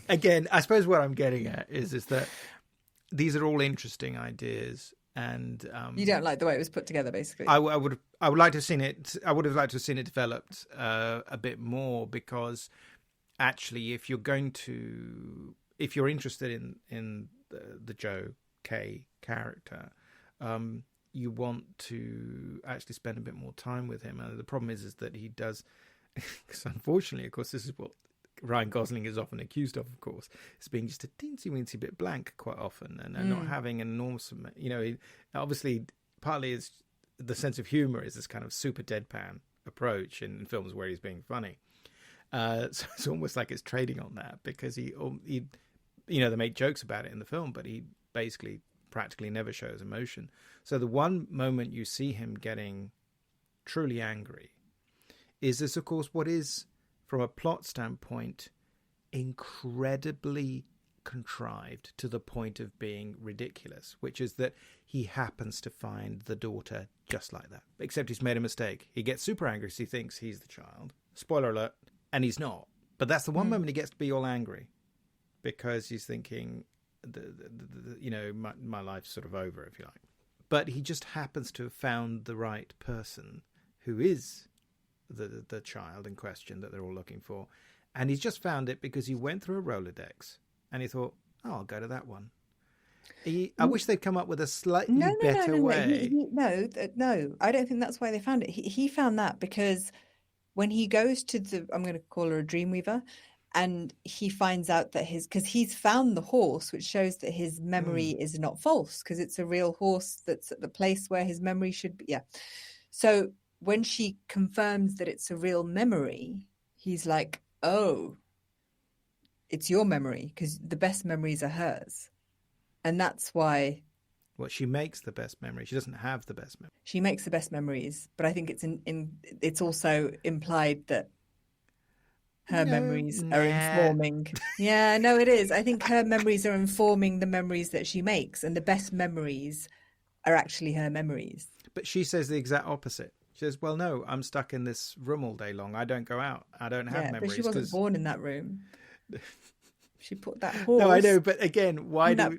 Again, I suppose what I'm getting at is that these are all interesting ideas, and you don't like the way it was put together, basically. I would like to have seen it. I would have liked to have seen it developed a bit more, because actually, if you're interested in the Joe K character, you want to actually spend a bit more time with him. And the problem is that he does, because unfortunately, of course, this is what Ryan Gosling is often accused of course, is being just a teensy-weensy bit blank quite often, and not having an enormous, obviously partly is the sense of humor is this kind of super deadpan approach in films where he's being funny. So it's almost like it's trading on that, because he they make jokes about it in the film, but he basically practically never shows emotion. So the one moment you see him getting truly angry is this, of course, what is, from a plot standpoint, incredibly contrived to the point of being ridiculous, which is that he happens to find the daughter just like that, except he's made a mistake. He gets super angry because he thinks he's the child. Spoiler alert, and he's not. But that's the one moment he gets to be all angry, because he's thinking, my life's sort of over, if you like. But he just happens to have found the right person who is the child in question that they're all looking for. And he's just found it because he went through a Rolodex and he thought, I'll go to that one. I wish they'd come up with a slightly better way. No, I don't think that's why they found it. He found that because when he goes to I'm going to call her a Dreamweaver, and he finds out that because he's found the horse, which shows that his memory is not false, because it's a real horse that's at the place where his memory should be. Yeah. So when she confirms that it's a real memory, he's like, oh, it's your memory, because the best memories are hers. And that's why... Well, she makes the best memory. She doesn't have the best memory. She makes the best memories, but I think it's also implied that her memories are informing. Yeah, no, it is. I think her memories are informing the memories that she makes, and the best memories are actually her memories. But she says the exact opposite. She says, well, no, I'm stuck in this room all day long. I don't go out. I don't have memories. But she wasn't born in that room. She put that horse. No, I know, but again, why do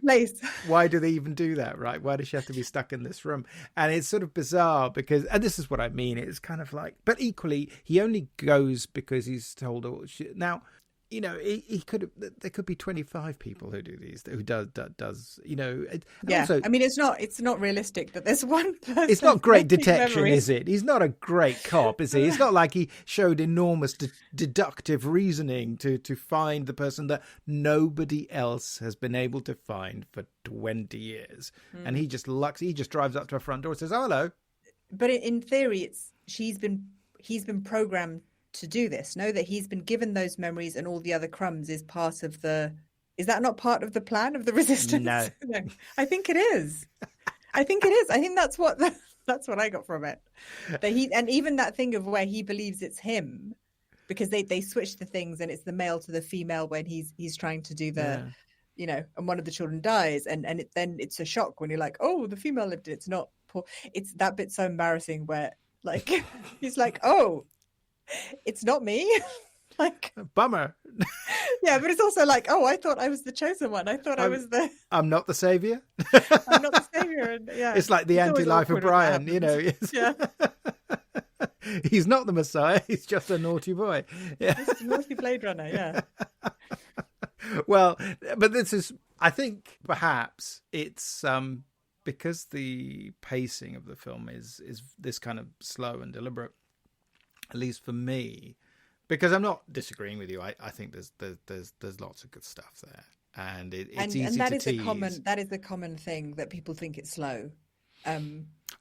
they even do that, right? Why does she have to be stuck in this room? And it's sort of bizarre because, and this is what I mean, it's kind of like, but equally, he only goes because he's told. Now, he could have. There could be 25 people who do these, who does. Also, I mean, it's not realistic that there's one person. It's not great detection, is it? He's not a great cop, is he? It's not like he showed enormous deductive reasoning to find the person that nobody else has been able to find for 20 years, and he just drives up to a front door and says, "Oh, hello." But in theory, he's been programmed to do this. Know that he's been given those memories, and all the other crumbs is part of the. Is that not part of the plan of the resistance? No. I think it is. I think that's what I got from it. That and even that thing of where he believes it's him, because they switch the things and it's the male to the female when he's trying to do the, and one of the children dies, and then it's a shock when you're like, oh, the female lived it. It's not. It's that bit so embarrassing where like he's like, oh. It's not me. Like, bummer. Yeah, but it's also like, oh, I thought I was the chosen one. I thought I was the. I'm not the savior. I'm not the savior. And, yeah, it's like the anti-life of Brian. Yeah. He's not the Messiah. He's just a naughty boy. Yeah. Just a naughty Blade Runner. Yeah. Well, but this is. I think perhaps it's because the pacing of the film is this kind of slow and deliberate. At least for me, because I'm not disagreeing with you. I think there's lots of good stuff there, and it's easy to tease. That is the common thing that people think it's slow.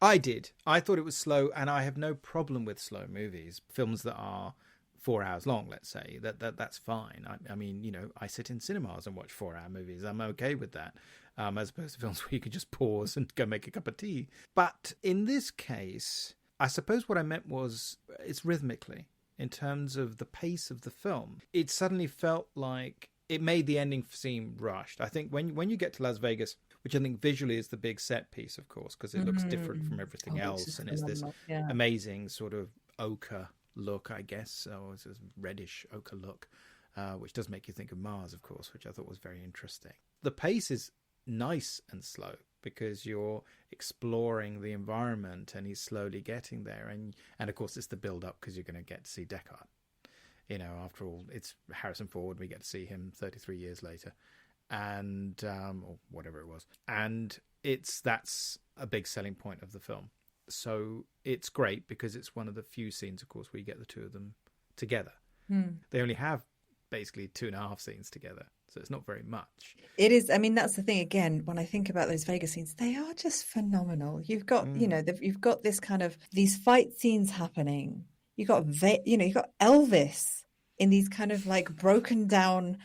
I did. I thought it was slow, and I have no problem with slow movies, films that are 4 hours long. Let's say that's fine. I mean, I sit in cinemas and watch 4-hour movies. I'm okay with that, as opposed to films where you can just pause and go make a cup of tea. But in this case, I suppose what I meant was it's rhythmically, in terms of the pace of the film. It suddenly felt like it made the ending seem rushed. I think when you get to Las Vegas, which I think visually is the big set piece, of course, because it looks different from everything else, and it's this amazing sort of ochre look, I guess, or it's this reddish ochre look, which does make you think of Mars, of course, which I thought was very interesting. The pace is nice and slow because you're exploring the environment and he's slowly getting there, and of course it's the build up because you're going to get to see Deckard. You know, after all, it's Harrison Ford. We get to see him 33 years later, and or whatever it was, and that's a big selling point of the film. So it's great because it's one of the few scenes, of course, where you get the two of them together. They only have basically 2.5 scenes together, so it's not very much. It is. I mean, that's the thing. Again, when I think about those Vegas scenes, they are just phenomenal. You've got, you've got this kind of these fight scenes happening. You've got, you've got Elvis in these kind of like broken down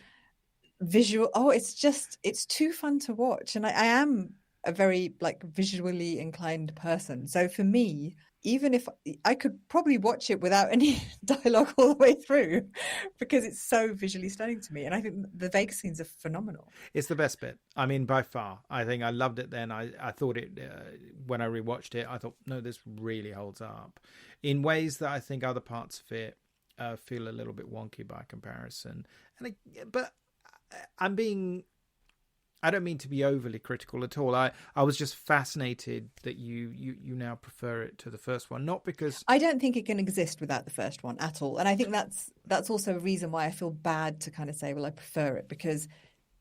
visual. Oh, it's too fun to watch. And I am a very like visually inclined person. So for me, even if I could probably watch it without any dialogue all the way through because it's so visually stunning to me. And I think the Vegas scenes are phenomenal. It's the best bit. I mean, by far. I think I loved it then. I thought it, when I rewatched it, I thought, no, this really holds up in ways that I think other parts of it feel a little bit wonky by comparison. But I don't mean to be overly critical at all. I was just fascinated that you now prefer it to the first one, not because I don't think it can exist without the first one at all. And I think that's also a reason why I feel bad to kind of say, well, I prefer it, because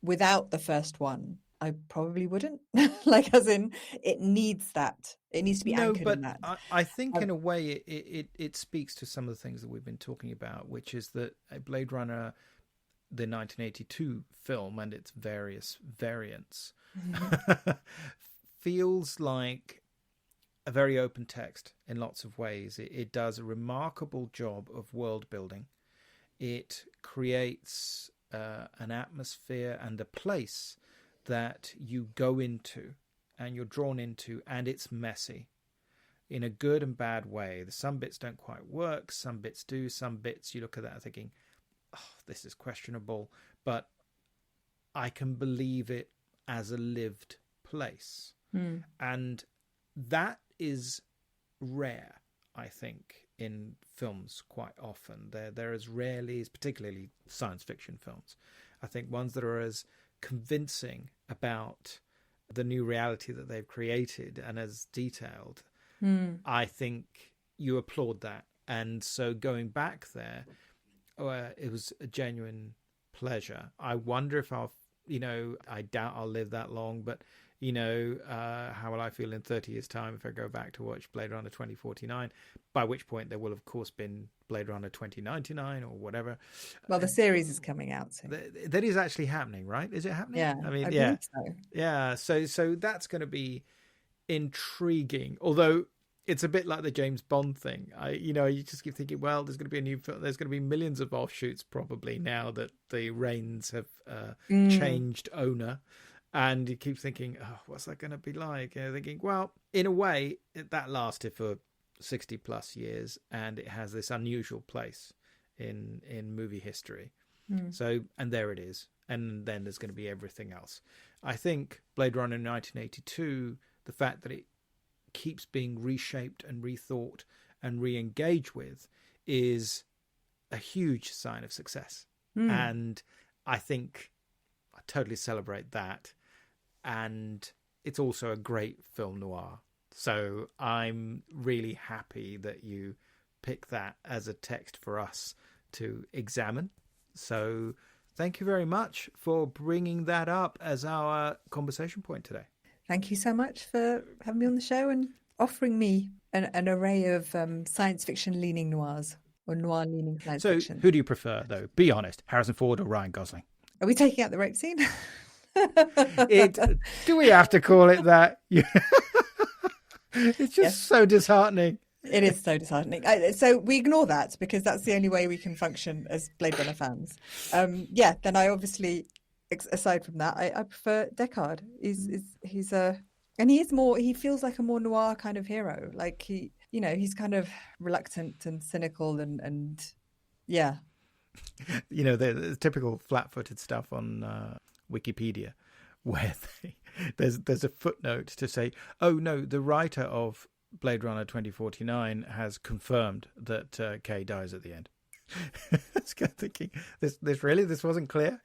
without the first one, I probably wouldn't. Like, as in, it needs that. It needs to be anchored in that. I think in a way it speaks to some of the things that we've been talking about, which is that Blade Runner, the 1982 film and its various variants, feels like a very open text in lots of ways. It does a remarkable job of world building. It creates an atmosphere and a place that you go into and you're drawn into, and it's messy in a good and bad way. Some bits don't quite work, some bits do, some bits you look at that thinking, oh, this is questionable, but I can believe it as a lived place. And that is rare, I think, in films quite often. They're as rarely, particularly science fiction films, I think ones that are as convincing about the new reality that they've created and as detailed. I think you applaud that. And so going back there, it was a genuine pleasure. I wonder if I doubt I'll live that long, but how will I feel in 30 years' time if I go back to watch Blade Runner 2049, by which point there will have course been Blade Runner 2099 or whatever. Well, the series is coming out soon. That is actually happening, right? Is it happening? Yeah, I mean, I yeah. believe so. Yeah, so that's going to be intriguing, although it's a bit like the James Bond thing. You just keep thinking, well, there's going to be a new film. There's going to be millions of offshoots probably now that the reins have changed owner. And you keep thinking, oh, what's that going to be like? Thinking, well, in a way, that lasted for 60 plus years, and it has this unusual place in movie history. So, and there it is. And then there's going to be everything else. I think Blade Runner 1982, the fact that it keeps being reshaped and rethought and re-engaged with, is a huge sign of success. And I think I totally celebrate that. And it's also a great film noir. So I'm really happy that you picked that as a text for us to examine. So thank you very much for bringing that up as our conversation point today. Thank you so much for having me on the show and offering me an array of science fiction leaning noirs, or noir leaning science fiction. So who do you prefer, though? Be honest, Harrison Ford or Ryan Gosling? Are we taking out the rape scene? Do we have to call it that? It's just so disheartening. It is so disheartening. So we ignore that because that's the only way we can function as Blade Runner fans. Then I obviously, aside from that, I prefer Deckard. He feels like a more noir kind of hero. Like he's kind of reluctant and cynical and yeah. The typical flat-footed stuff on Wikipedia, where there's a footnote to say, oh no, the writer of Blade Runner 2049 has confirmed that Kay dies at the end. I was kind of thinking, this wasn't clear.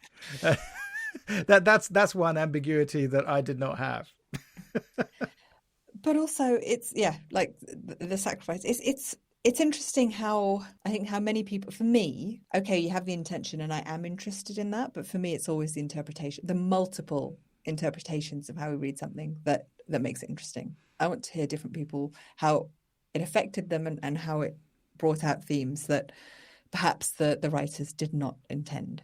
That's one ambiguity that I did not have. But also, it's like the sacrifice. It's interesting how many people, for me, okay, you have the intention and I am interested in that, but for me, it's always the interpretation, the multiple interpretations of how we read something that makes it interesting. I want to hear different people, how it affected them and how it brought out themes that perhaps the writers did not intend.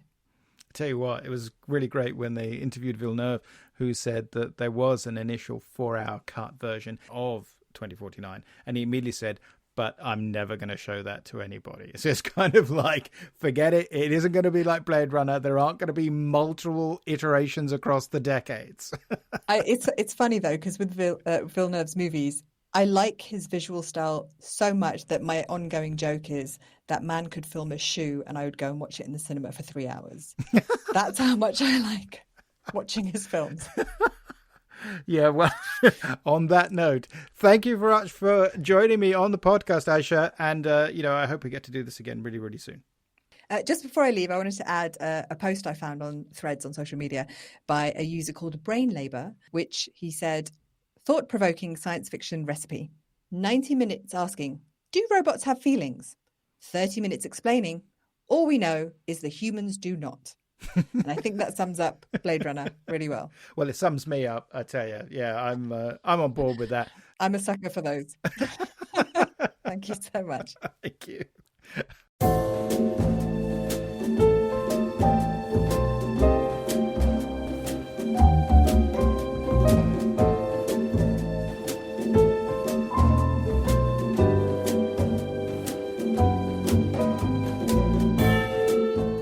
Tell you what, it was really great when they interviewed Villeneuve, who said that there was an initial 4-hour cut version of 2049, and he immediately said, but I'm never going to show that to anybody. So it's kind of like, forget it. It isn't going to be like Blade Runner. There aren't going to be multiple iterations across the decades. It's funny, though, because with Villeneuve's movies, I like his visual style so much that my ongoing joke is that man could film a shoe and I would go and watch it in the cinema for 3 hours. That's how much I like watching his films. Yeah, well, on that note, thank you very much for joining me on the podcast, Ayesha. And, I hope we get to do this again really, really soon. Just before I leave, I wanted to add a post I found on Threads on social media by a user called Brain Labour, which he said, thought-provoking science fiction recipe. 90 minutes asking, do robots have feelings? 30 minutes explaining, all we know is the humans do not. And I think that sums up Blade Runner really well. Well, it sums me up, I tell you. Yeah, I'm on board with that. I'm a sucker for those. Thank you so much. Thank you.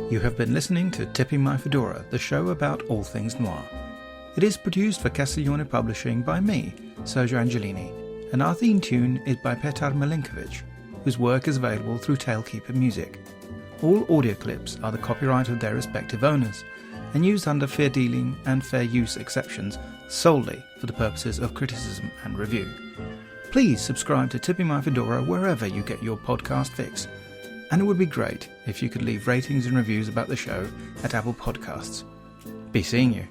You have been listening to Tipping My Fedora, the show about all things noir. It is produced for Castiglione Publishing by me, Sergio Angelini, and our theme tune is by Petar Milinkovic, whose work is available through Tailkeeper Music. All audio clips are the copyright of their respective owners, and used under fair dealing and fair use exceptions solely for the purposes of criticism and review. Please subscribe to Tipping My Fedora wherever you get your podcast fix. And it would be great if you could leave ratings and reviews about the show at Apple Podcasts. Be seeing you.